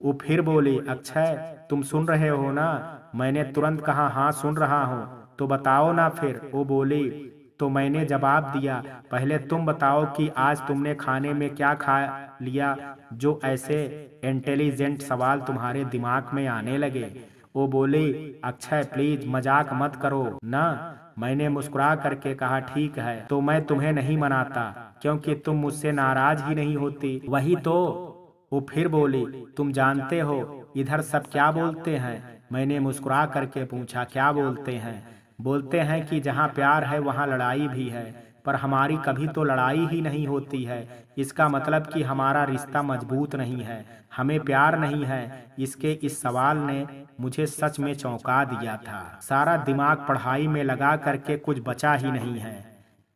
वो फिर बोली, अक्षय, तुम सुन रहे हो ना? मैंने तुरंत कहा, हाँ सुन रहा हूँ। तो बताओ ना फिर। वो बोली। तो मैंने जवाब दिया, पहले तुम बताओ कि आज तुमने खाने में क्या खा लिया जो ऐसे इंटेलिजेंट सवाल तुम्हारे दिमाग में आने लगे। वो बोली, अक्षय प्लीज मजाक मत करो ना। मैंने मुस्कुरा करके कहा, ठीक है, तो मैं तुम्हें नहीं मनाता। क्योंकि तुम मुझसे नाराज ही नहीं होती। वही तो। वो फिर बोली, तुम जानते हो इधर सब क्या बोलते हैं? मैंने मुस्कुरा करके पूछा, क्या बोलते हैं? बोलते हैं कि जहाँ प्यार है वहाँ लड़ाई भी है, पर हमारी कभी तो लड़ाई ही नहीं होती है। इसका मतलब कि हमारा रिश्ता मजबूत नहीं है, हमें प्यार नहीं है। इसके इस सवाल ने मुझे सच में चौंका दिया था। सारा दिमाग पढ़ाई में लगा करके कुछ बचा ही नहीं है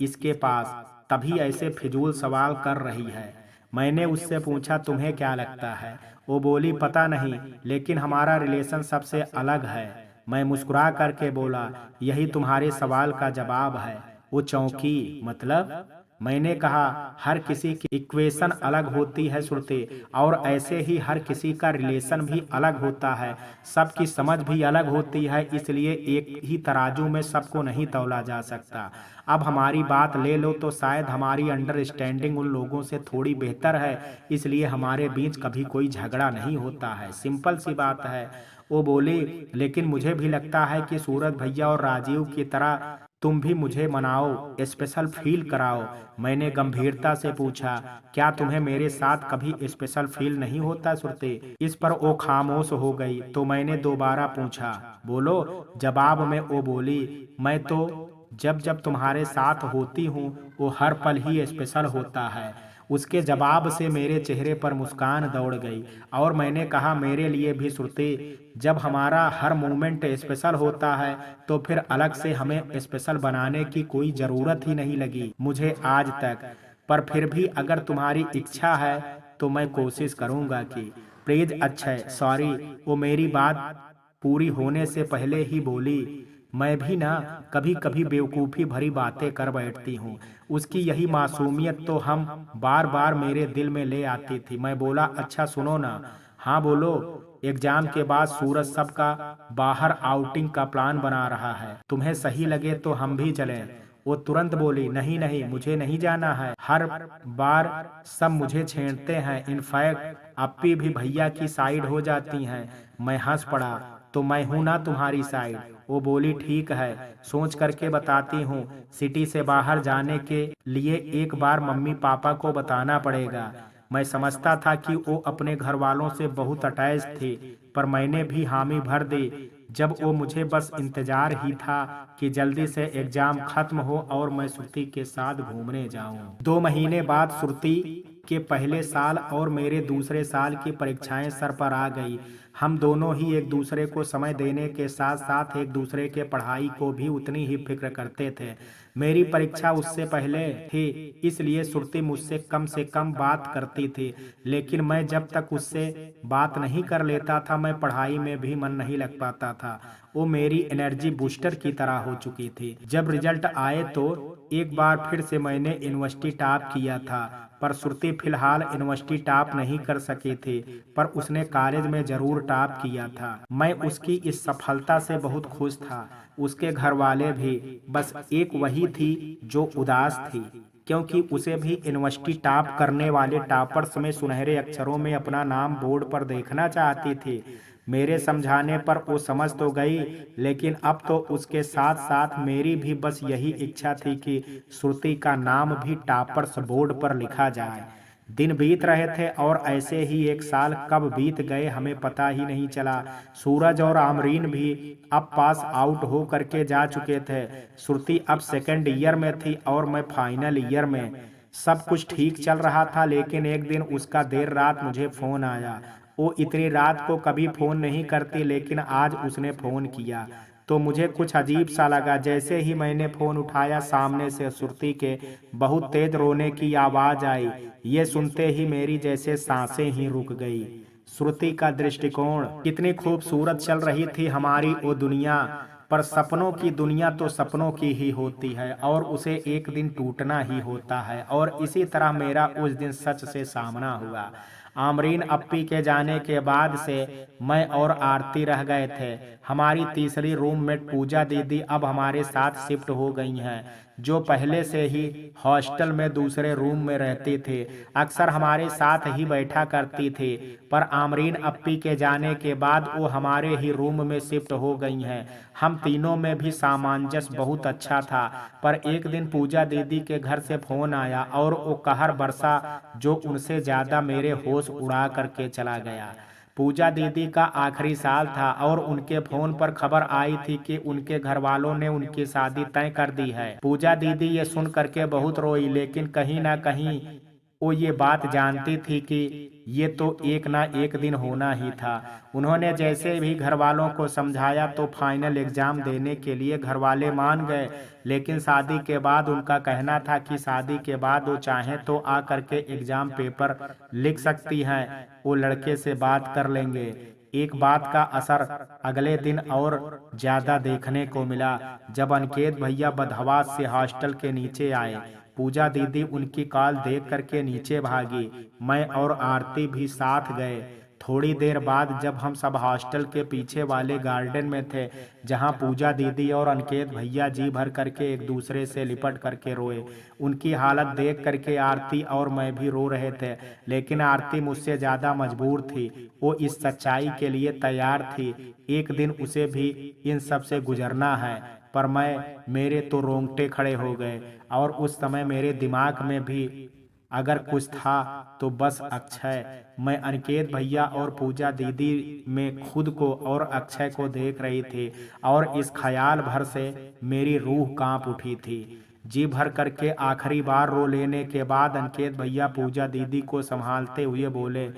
इसके पास, तभी ऐसे फिजूल सवाल कर रही है। मैंने उससे पूछा, तुम्हें क्या लगता है? वो बोली, पता नहीं, लेकिन हमारा रिलेशन सबसे अलग है। मैं मुस्कुरा करके बोला, यही तुम्हारे सवाल का जवाब है। वो चौंकी, मतलब? मैंने कहा, हर किसी की इक्वेशन अलग होती है श्रुति, और ऐसे ही हर किसी का रिलेशन भी अलग होता है। सबकी समझ भी अलग होती है, इसलिए एक ही तराजू में सबको नहीं तौला जा सकता। अब हमारी बात ले लो तो शायद हमारी अंडरस्टैंडिंग उन लोगों से थोड़ी बेहतर है, इसलिए हमारे बीच कभी कोई झगड़ा नहीं होता है। सिंपल सी बात है। वो बोली, लेकिन मुझे भी लगता है कि सूरज भैया और राजीव की तरह तुम भी मुझे मनाओ, स्पेशल फील कराओ। मैंने गंभीरता से पूछा, क्या तुम्हें मेरे साथ कभी स्पेशल फील नहीं होता श्रुति? इस पर वो खामोश हो गई, तो मैंने दोबारा पूछा, बोलो। जवाब में वो बोली, मैं तो जब जब तुम्हारे साथ होती हूँ वो हर पल ही स्पेशल होता है। उसके जवाब से मेरे चेहरे पर मुस्कान दौड़ गई, और मैंने कहा, मेरे लिए भी श्रुति, जब हमारा हर मोमेंट स्पेशल होता है तो फिर अलग से हमें स्पेशल बनाने की कोई ज़रूरत ही नहीं लगी मुझे आज तक। पर फिर भी अगर तुम्हारी इच्छा है तो मैं कोशिश करूँगा कि प्लीज़। अच्छा, सॉरी। वो मेरी बात पूरी होने से पहले ही बोली, मैं भी ना कभी कभी बेवकूफ़ी भरी बातें कर बैठती हूँ। उसकी यही मासूमियत तो हम बार बार मेरे दिल में ले आती थी। मैं बोला, अच्छा सुनो ना। हाँ बोलो। एग्जाम के बाद सूरज सबका बाहर आउटिंग का प्लान बना रहा है, तुम्हें सही लगे तो हम भी चलें। वो तुरंत बोली, नहीं नहीं, मुझे नहीं जाना है। हर बार सब मुझे छेड़ते हैं, इनफैक्ट अप्पी भी भैया की साइड हो जाती हैं। मैं हंस पड़ा, तो मैं हूं ना तुम्हारी साइड। वो बोली, ठीक है, सोच करके बताती हूँ। सिटी से बाहर जाने के लिए एक बार मम्मी पापा को बताना पड़ेगा। मैं समझता था कि वो अपने घर वालों से बहुत अटैच थे, पर मैंने भी हामी भर दी। जब वो मुझे बस इंतजार ही था कि जल्दी से एग्जाम खत्म हो और मैं श्रुति के साथ घूमने जाऊं। 2 महीने बाद श्रुति के पहले साल और मेरे दूसरे साल की परीक्षाएं सर पर आ गई। हम दोनों ही एक दूसरे को समय देने के साथ साथ एक दूसरे के पढ़ाई को भी उतनी ही फिक्र करते थे। मेरी परीक्षा उससे पहले थी, इसलिए श्रुति मुझसे कम से कम बात करती थी, लेकिन मैं जब तक उससे बात नहीं कर लेता था मैं पढ़ाई में भी मन नहीं लग पाता था। वो मेरी एनर्जी बूस्टर की तरह हो चुकी थी। जब रिजल्ट आए तो एक बार फिर से मैंने यूनिवर्सिटी टॉप किया था, पर श्रुति फिलहाल यूनिवर्सिटी टॉप नहीं कर सकी थी, पर उसने कॉलेज में जरूर टॉप किया था। मैं उसकी इस सफलता से बहुत खुश था, उसके घर वाले भी। बस एक वही थी जो उदास थी, क्योंकि उसे भी यूनिवर्सिटी टॉप करने वाले टॉपर्स में सुनहरे अक्षरों में अपना नाम बोर्ड पर देखना चाहती थी। मेरे समझाने पर वो समझ तो गई, लेकिन अब तो उसके साथ साथ मेरी भी बस यही इच्छा थी कि श्रुति का नाम भी टॉपर्स बोर्ड पर लिखा जाए। दिन बीत रहे थे और ऐसे ही एक साल कब बीत गए हमें पता ही नहीं चला। सूरज और आमरीन भी अब पास आउट हो करके जा चुके थे। श्रुति अब सेकेंड ईयर में थी और मैं फाइनल ईयर में। सब कुछ ठीक चल रहा था, लेकिन एक दिन उसका देर रात मुझे फोन आया। वो इतनी रात को कभी फोन नहीं करती, लेकिन आज उसने फोन किया तो मुझे कुछ अजीब सा लगा। जैसे ही मैंने फोन उठाया, सामने से श्रुति के बहुत तेज रोने की आवाज आई। ये सुनते ही मेरी जैसे सांसें ही रुक गई। श्रुति का दृष्टिकोण, कितनी खूबसूरत चल रही थी हमारी वो दुनिया, पर सपनों की दुनिया तो सपनों की ही होती है और उसे एक दिन टूटना ही होता है। और इसी तरह मेरा उस दिन सच से सामना हुआ। आमरीन अप्पी के जाने के बाद से मैं और आरती रह गए थे। हमारी तीसरी रूममेट पूजा दीदी अब हमारे साथ शिफ्ट हो गई हैं। जो पहले से ही हॉस्टल में दूसरे रूम में रहते थे। अक्सर हमारे साथ ही बैठा करती थी, पर आमरीन अप्पी के जाने के बाद वो हमारे ही रूम में शिफ्ट हो गई हैं। हम तीनों में भी सामंजस्य बहुत अच्छा था, पर एक दिन पूजा दीदी के घर से फोन आया और वो कहर बरसा जो उनसे ज्यादा मेरे होश उड़ा करके चला गया। पूजा दीदी का आखिरी साल था और उनके फोन पर खबर आई थी कि उनके घर वालों ने उनकी शादी तय कर दी है। पूजा दीदी ये सुन करके बहुत रोई, लेकिन कहीं ना कहीं वो ये बात जानती थी कि ये तो एक ना एक दिन होना ही था। उन्होंने जैसे भी घर वालों को समझाया तो फाइनल एग्जाम देने के लिए घर वाले मान गए, लेकिन शादी के बाद उनका कहना था कि शादी के बाद वो चाहें तो आ करके एग्जाम पेपर लिख सकती हैं, वो लड़के से बात कर लेंगे। एक बात का असर अगले दिन और ज्यादा देखने को मिला। जब अनिकेत भैया बदहवास से हॉस्टल के नीचे आए, पूजा दीदी उनकी कॉल देख करके नीचे भागी। मैं और आरती भी साथ गए। थोड़ी देर बाद जब हम सब हॉस्टल के पीछे वाले गार्डन में थे, जहां पूजा दीदी और अनिकेत भैया जी भर करके एक दूसरे से लिपट करके रोए, उनकी हालत देख करके आरती और मैं भी रो रहे थे। लेकिन आरती मुझसे ज्यादा मजबूर थी, वो इस सच्चाई के लिए तैयार थी। एक दिन उसे भी इन सब से गुजरना है। पर मेरे तो रोंगटे खड़े हो गए और उस समय मेरे दिमाग में भी अगर कुछ था तो बस अक्षय। मैं अनिकेत भैया और पूजा दीदी में खुद को और अक्षय को देख रही थी और इस ख्याल भर से मेरी रूह कांप उठी थी। जी भर करके आखिरी बार रो लेने के बाद अनिकेत भैया पूजा दीदी को संभालते हुए बोले,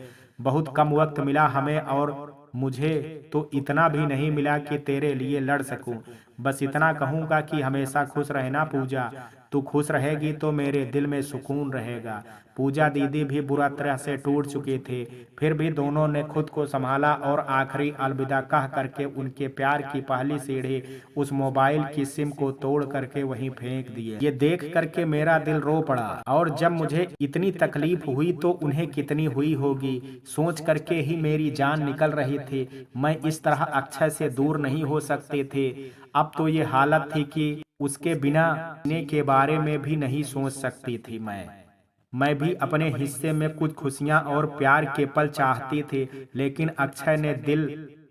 बहुत कम वक्त मिला हमें और मुझे तो इतना भी नहीं मिला कि तेरे लिए लड़ सकूं। बस इतना कहूंगा कि हमेशा खुश रहना पूजा, तू खुश रहेगी तो मेरे दिल में सुकून रहेगा। पूजा दीदी भी बुरा तरह से टूट चुकी थी, फिर भी दोनों ने खुद को संभाला और आखिरी अलविदा कह करके उनके प्यार की पहली सीढ़ी उस मोबाइल की सिम को तोड़ करके वहीं फेंक दिए। ये देख करके मेरा दिल रो पड़ा और जब मुझे इतनी तकलीफ हुई तो उन्हें कितनी हुई होगी, सोच करके ही मेरी जान निकल रही थी। मैं इस तरह अक्षय से दूर नहीं हो सकते थे। अब तो ये हालत थी कि उसके बिना जीने के बारे में भी नहीं सोच सकती थी। मैं भी अपने हिस्से में कुछ खुशियां और प्यार के पल चाहती थी, लेकिन अक्षय ने दिल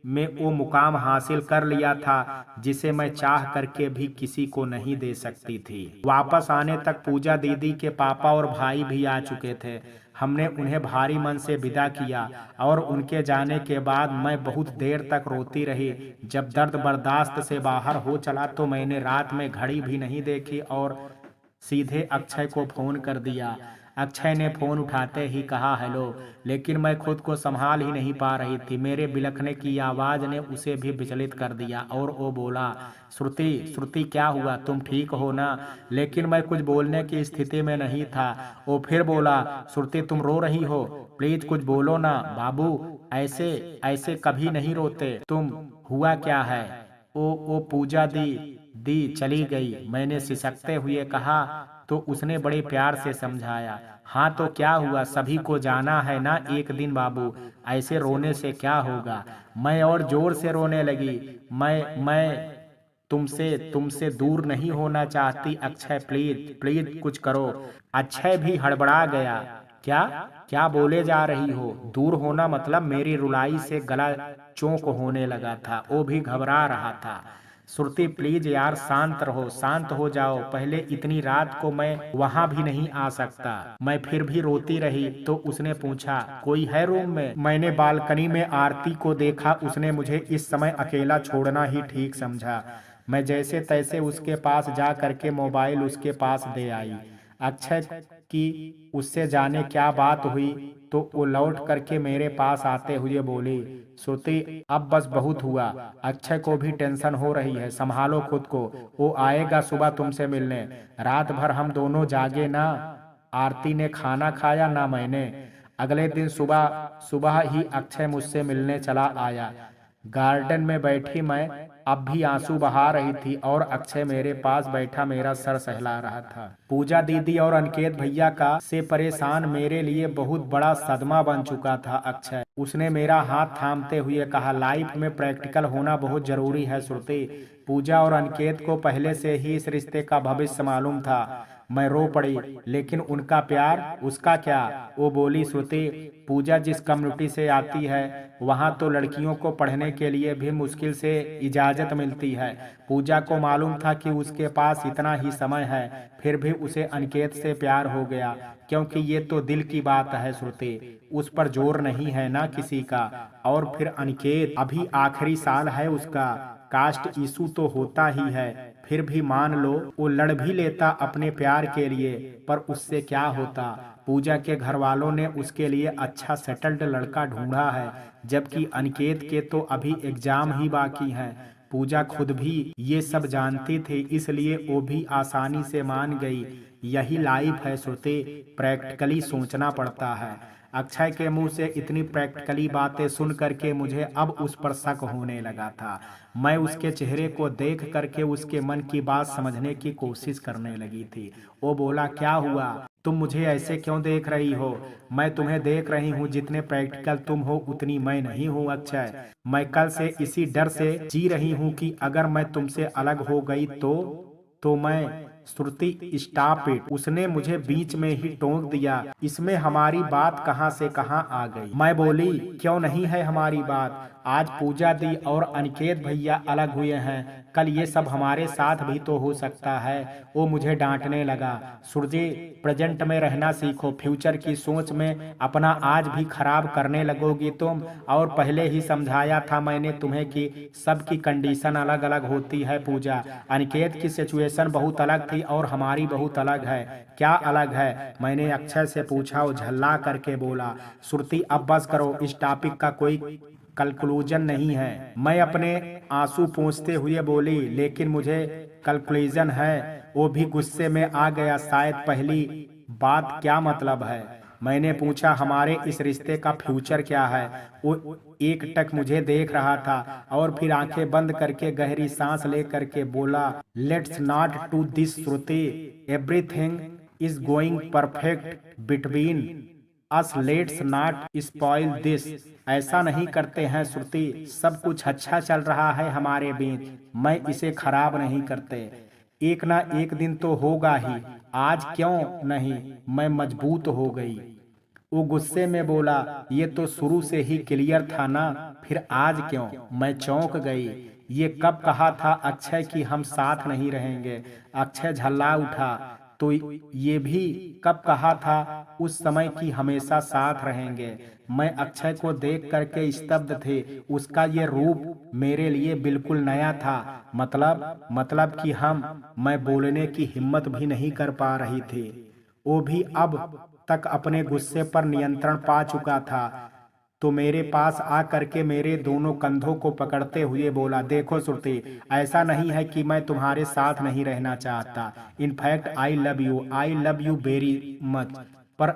में वो मुकाम हासिल कर लिया था जिसे मैं चाह करके भी किसी को नहीं दे सकती थी। वापस आने तक पूजा दीदी के पापा और भाई भी आ चुके थे। हमने उन्हें भारी मन से विदा किया और उनके जाने के बाद मैं बहुत देर तक रोती रही। जब दर्द बर्दाश्त से बाहर हो चला तो मैंने रात में घड़ी भी नहीं देखी और सीधे अक्षय को फोन कर दिया। अक्षय ने फोन उठाते ही कहा हेलो, लेकिन मैं खुद को संभाल ही नहीं पा रही थी। मेरे बिलखने की आवाज ने उसे भी विचलित कर दिया और वो बोला, श्रुति श्रुति क्या हुआ, तुम ठीक हो ना? लेकिन मैं कुछ बोलने की स्थिति में नहीं था। वो फिर बोला, श्रुति तुम रो रही हो, प्लीज कुछ बोलो ना। बाबू ऐसे ऐसे कभी नहीं रोते, तुम हुआ क्या है? वो पूजा दी चली गई, मैंने सिसकते हुए कहा। तो उसने बड़े प्यार से समझाया, हाँ तो क्या हुआ, सभी को जाना है ना एक दिन बाबू, ऐसे रोने से क्या होगा। मैं और जोर से रोने लगी। मैं तुमसे तुमसे दूर नहीं होना चाहती अक्षय, प्लीज प्लीज कुछ करो। अक्षय भी हड़बड़ा गया, क्या क्या बोले जा रही हो? दूर होना मतलब? मेरी रुलाई से गला चौंक होने लगा था। वो भी घबरा रहा था। श्रुति प्लीज यार शांत रहो, शांत हो जाओ। पहले इतनी रात को मैं वहां भी नहीं आ सकता। मैं फिर भी रोती रही। तो उसने पूछा, कोई है रूम में? मैंने बालकनी में आरती को देखा। उसने मुझे इस समय अकेला छोड़ना ही ठीक समझा। मैं जैसे तैसे उसके पास जा करके मोबाइल उसके पास दे आई। अक्षय की उससे जाने क्या बात हुई तो वो लौट करके मेरे पास आते हुए बोली, श्रुति अब बस बहुत हुआ, अक्षय को भी टेंशन हो रही है, संभालो खुद को, वो आएगा सुबह तुमसे मिलने। रात भर हम दोनों जागे ना, आरती ने खाना खाया ना मैंने। अगले दिन सुबह सुबह ही अक्षय मुझसे मिलने चला आया। गार्डन में बैठी मैं अब भी आंसू बहा रही थी और अक्षय मेरे पास बैठा मेरा सर सहला रहा था। पूजा दीदी और अनिकेत भैया का से परेशान मेरे लिए बहुत बड़ा सदमा बन चुका था अक्षय। उसने मेरा हाथ थामते हुए कहा, लाइफ में प्रैक्टिकल होना बहुत जरूरी है श्रुति। पूजा और अनिकेत को पहले से ही इस रिश्ते का भविष्य मालूम था। मैं रो पड़ी, लेकिन उनका प्यार, उसका क्या? वो बोली, श्रुति, पूजा जिस कम्युनिटी से आती है वहाँ तो लड़कियों को पढ़ने के लिए भी मुश्किल से इजाजत मिलती है। पूजा को मालूम था कि उसके पास इतना ही समय है, फिर भी उसे अनिकेत से प्यार हो गया, क्योंकि ये तो दिल की बात है श्रुति, उस पर जोर नहीं है ना किसी का। और फिर अनिकेत, अभी आखिरी साल है उसका, कास्ट इशू तो होता ही है, फिर भी मान लो वो लड़ भी लेता अपने प्यार के लिए, पर उससे क्या होता? पूजा के घर वालों ने उसके लिए अच्छा सेटल्ड लड़का ढूंढा है, जबकि अनिकेत के तो अभी एग्जाम ही बाकी हैं। पूजा खुद भी ये सब जानती थी, इसलिए वो भी आसानी से मान गई। यही लाइफ है श्रुति, प्रैक्टिकली सोचना पड़ता है। अक्षय के मुंह से इतनी प्रैक्टिकली बातें सुन करके मुझे अब उस पर शक होने लगा था। मैं उसके चेहरे को देख करके उसके मन की बात समझने की कोशिश करने लगी थी। वो बोला, क्या हुआ? तुम मुझे ऐसे क्यों देख रही हो? मैं तुम्हें देख रही हूँ, जितने प्रैक्टिकल तुम हो उतनी मैं नहीं हूँ अक्षय। मैं कल से इसी डर से जी रही हूँ कि अगर मैं तुमसे अलग हो गई तो मैं। श्रुति, स्टॉप इट, उसने मुझे बीच में ही टोक दिया। इसमें हमारी बात कहाँ से कहाँ आ गई? मैं बोली, क्यों नहीं है हमारी बात? आज पूजा दी और अनिकेत भैया अलग हुए हैं, कल ये सब हमारे साथ भी तो हो सकता है। वो मुझे डांटने लगा, सुरजे, प्रेजेंट में रहना सीखो, फ्यूचर की सोच में अपना आज भी खराब करने लगोगी तुम। और पहले ही समझाया था मैंने तुम्हें कि सबकी कंडीशन अलग अलग होती है पूजा। अनिकेत की सिचुएशन बहुत अलग थी और हमारी बहुत अलग है। क्या अलग है? मैंने अक्षय से पूछा। वो झल्ला करके बोला, श्रुति अब बस करो, इस टॉपिक का कोई कंक्लूजन नहीं है। मैं अपने आंसू पोंछते हुए बोली, लेकिन मुझे कंक्लूजन है। वो भी गुस्से में आ गया, शायद पहली बात क्या मतलब है? मैंने पूछा, हमारे इस रिश्ते का फ्यूचर क्या है? वो एक टक मुझे देख रहा था और फिर आंखें बंद करके गहरी सांस ले करके बोला, let's not to this Shruti, everything is going perfect between us, let's not spoil this. ऐसा नहीं करते हैं श्रुति, सब कुछ अच्छा चल रहा है हमारे बीच, मैं इसे खराब नहीं करते। एक ना एक दिन तो होगा ही, आज क्यों नहीं? मैं मजबूत हो गई। वो गुस्से में बोला, ये तो शुरू से ही क्लियर था ना, फिर आज क्यों? मैं चौंक गई। ये कब कहा था अक्षय कि हम साथ नहीं रहेंगे? अक्षय झल्ला उठा। तो ये भी कब कहा था उस समय कि हमेशा साथ रहेंगे? मैं अक्षय को देख करके स्तब्ध थे। उसका ये रूप मेरे लिए बिल्कुल नया था। मतलब कि मैं बोलने की हिम्मत भी नहीं कर पा रही थी। वो भी अब तक अपने गुस्से पर नियंत्रण पा चुका था, तो मेरे पास आ करके मेरे दोनों कंधों को पकड़ते हुए बोला, देखो श्रुति, ऐसा नहीं है कि मैं तुम्हारे साथ नहीं रहना चाहता। In fact I love you very much. पर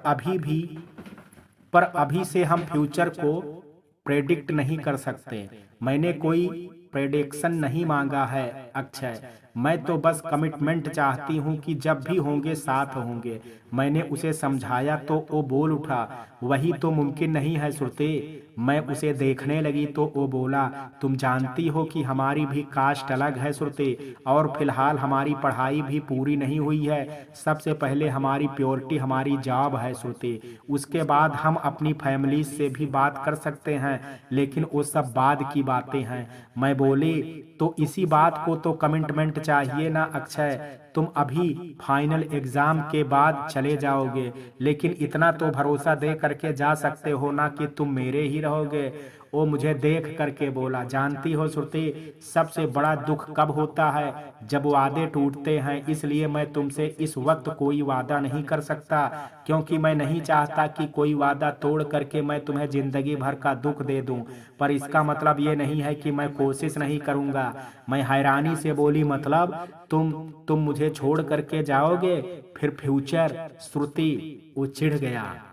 अभी से हम फ्यूचर को प्रेडिक्ट नहीं कर सकते। मैंने कोई प्रेडिक्शन नहीं मांगा है अक्षय, मैं तो बस कमिटमेंट चाहती हूँ कि जब भी होंगे साथ होंगे। मैंने उसे समझाया तो वो बोल उठा, वही तो मुमकिन नहीं है श्रुति। मैं उसे देखने लगी तो वो बोला, तुम जानती हो कि हमारी भी कास्ट अलग है श्रुति, और फिलहाल हमारी पढ़ाई भी पूरी नहीं हुई है। सबसे पहले हमारी प्योरिटी हमारी जॉब है श्रुति, उसके बाद हम अपनी फैमिली से भी बात कर सकते हैं, लेकिन वो सब बाद की बातें हैं। मैं बोली, तो इसी बात को तो कमिटमेंट चाहिए ना अक्षय। तुम अभी फाइनल एग्जाम के बाद चले जाओगे, लेकिन इतना तो भरोसा दे करके जा सकते हो ना कि तुम मेरे ही रहोगे। वो मुझे देख करके बोला, जानती हो श्रुति, सबसे बड़ा दुख कब होता है? जब वादे टूटते हैं। इसलिए मैं तुमसे इस वक्त कोई वादा नहीं कर सकता, क्योंकि मैं नहीं चाहता कि कोई वादा तोड़ करके मैं तुम्हें जिंदगी भर का दुख दे दूं। पर इसका मतलब ये नहीं है कि मैं कोशिश नहीं करूंगा। मैं हैरानी से बोली, मतलब तुम मुझे छोड़ करके जाओगे? फिर फ्यूचर? श्रुति, वो चिढ़ गया।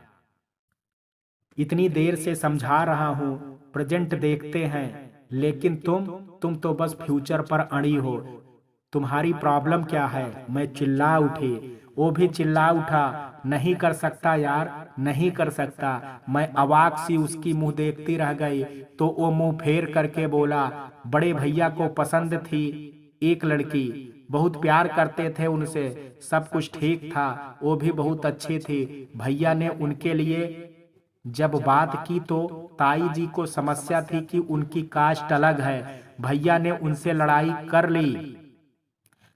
इतनी देर से समझा रहा हूँ, प्रेजेंट देखते हैं, लेकिन तुम तो बस फ्यूचर पर अड़ी हो। तुम्हारी प्रॉब्लम क्या है? मैं चिल्ला उठी। वो भी चिल्ला उठा, नहीं कर सकता यार, नहीं कर सकता। मैं अवाक सी उसकी मुंह देखती रह गई तो वो मुंह फेर करके बोला, बड़े भैया को पसंद थी एक लड़की, बहुत प्यार करते थे उनसे, सब कुछ ठीक था, वो भी बहुत अच्छी थी। भैया ने उनके लिए जब बात की तो ताई जी को समस्या थी कि उनकी कास्ट अलग है। भैया ने उनसे लड़ाई कर ली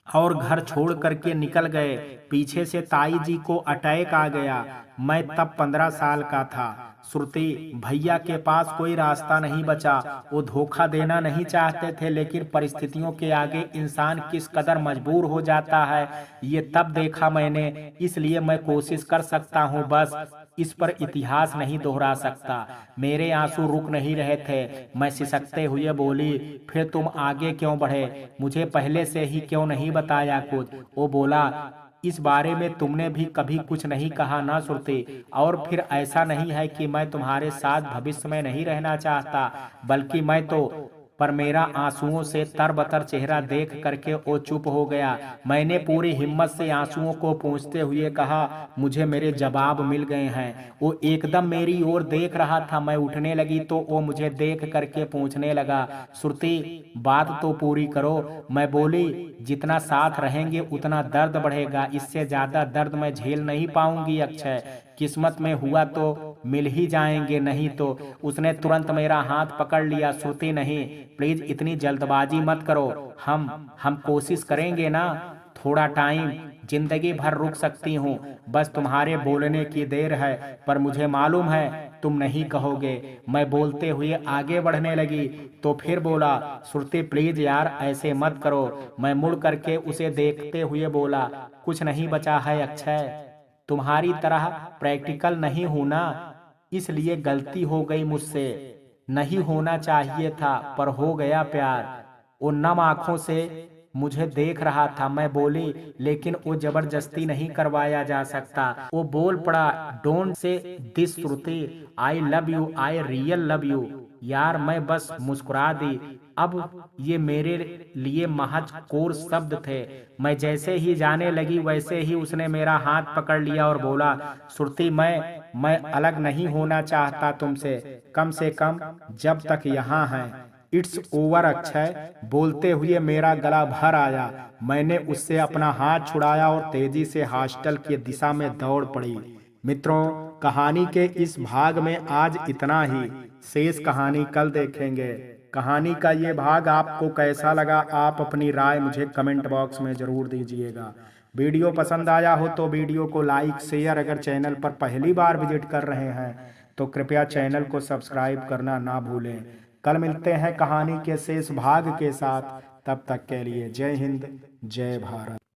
और घर छोड़ करके निकल गए। पीछे से ताई जी को अटैक आ गया। मैं तब 15 साल का था। श्रुति, भैया के पास कोई रास्ता नहीं बचा। वो धोखा देना नहीं चाहते थे, लेकिन परिस्थितियों के आगे इंसान किस कदर मजबूर हो जाता है ये तब देखा मैंने। इसलिए मैं कोशिश कर सकता हूँ, बस इस पर इतिहास नहीं दोहरा सकता। मेरे आंसू रुक नहीं रहे थे। मैं सिसकते हुए बोली, फिर तुम आगे क्यों बढ़े? मुझे पहले से ही क्यों नहीं बताया कुछ? वो बोला, इस बारे में तुमने भी कभी कुछ नहीं कहा ना श्रुति। और फिर ऐसा नहीं है कि मैं तुम्हारे साथ भविष्य में नहीं रहना चाहता, बल्कि मैं तो। पर मेरा आंसुओं से तरबतर चेहरा देख करके वो चुप हो गया। मैंने पूरी हिम्मत से आंसुओं को पोंछते हुए कहा, मुझे मेरे जवाब मिल गए हैं। वो एकदम मेरी ओर देख रहा था। मैं उठने लगी तो वो मुझे देख करके पूछने लगा, श्रुति बात तो पूरी करो। मैं बोली, जितना साथ रहेंगे उतना दर्द बढ़ेगा, इससे ज्यादा दर्द मैं झेल नहीं पाऊंगी अक्षय। किस्मत में हुआ तो मिल ही जाएंगे, नहीं तो। उसने तुरंत मेरा हाथ पकड़ लिया, श्रुति नहीं, प्लीज इतनी जल्दबाजी मत करो। हम कोशिश करेंगे ना। थोड़ा टाइम, जिंदगी भर रुक सकती हूँ, बस तुम्हारे बोलने की देर है। पर मुझे मालूम है तुम नहीं कहोगे। मैं बोलते हुए आगे बढ़ने लगी तो फिर बोला, श्रुति प्लीज यार ऐसे मत करो। मैं मुड़ करके उसे देखते हुए बोला, कुछ नहीं बचा है अक्षय, तुम्हारी तरह प्रैक्टिकल नहीं हूं ना, इसलिए गलती हो गई मुझसे। नहीं होना चाहिए था, पर हो गया प्यार। वो नम आंखों से मुझे देख रहा था। मैं बोली, लेकिन वो जबरदस्ती नहीं करवाया जा सकता। वो बोल पड़ा, don't say this Shruti, I love you, I real love you. यार मैं बस मुस्कुरा दी। अब ये मेरे लिए महज कोर्स शब्द थे। मैं जैसे ही जाने लगी वैसे ही उसने मेरा हाथ पकड़ लिया और बोला, श्रुति मैं अलग नहीं होना चाहता तुमसे, कम से कम जब तक यहाँ है। It's over Akshay. बोलते हुए मेरा गला भर आया। मैंने उससे अपना हाथ छुड़ाया और तेजी से हॉस्टल की दिशा में दौड़ पड़ी। मित्रों, कहानी के इस भाग में आज इतना ही। शेष कहानी कल देखेंगे। कहानी का ये भाग आपको कैसा लगा, आप अपनी राय मुझे कमेंट बॉक्स में जरूर दीजिएगा। वीडियो पसंद आया हो तो वीडियो को लाइक शेयर, अगर चैनल पर पहली बार विजिट कर रहे हैं तो कृपया चैनल को सब्सक्राइब करना ना भूलें। कल मिलते हैं कहानी के शेष भाग के साथ। तब तक के लिए जय हिंद, जय भारत।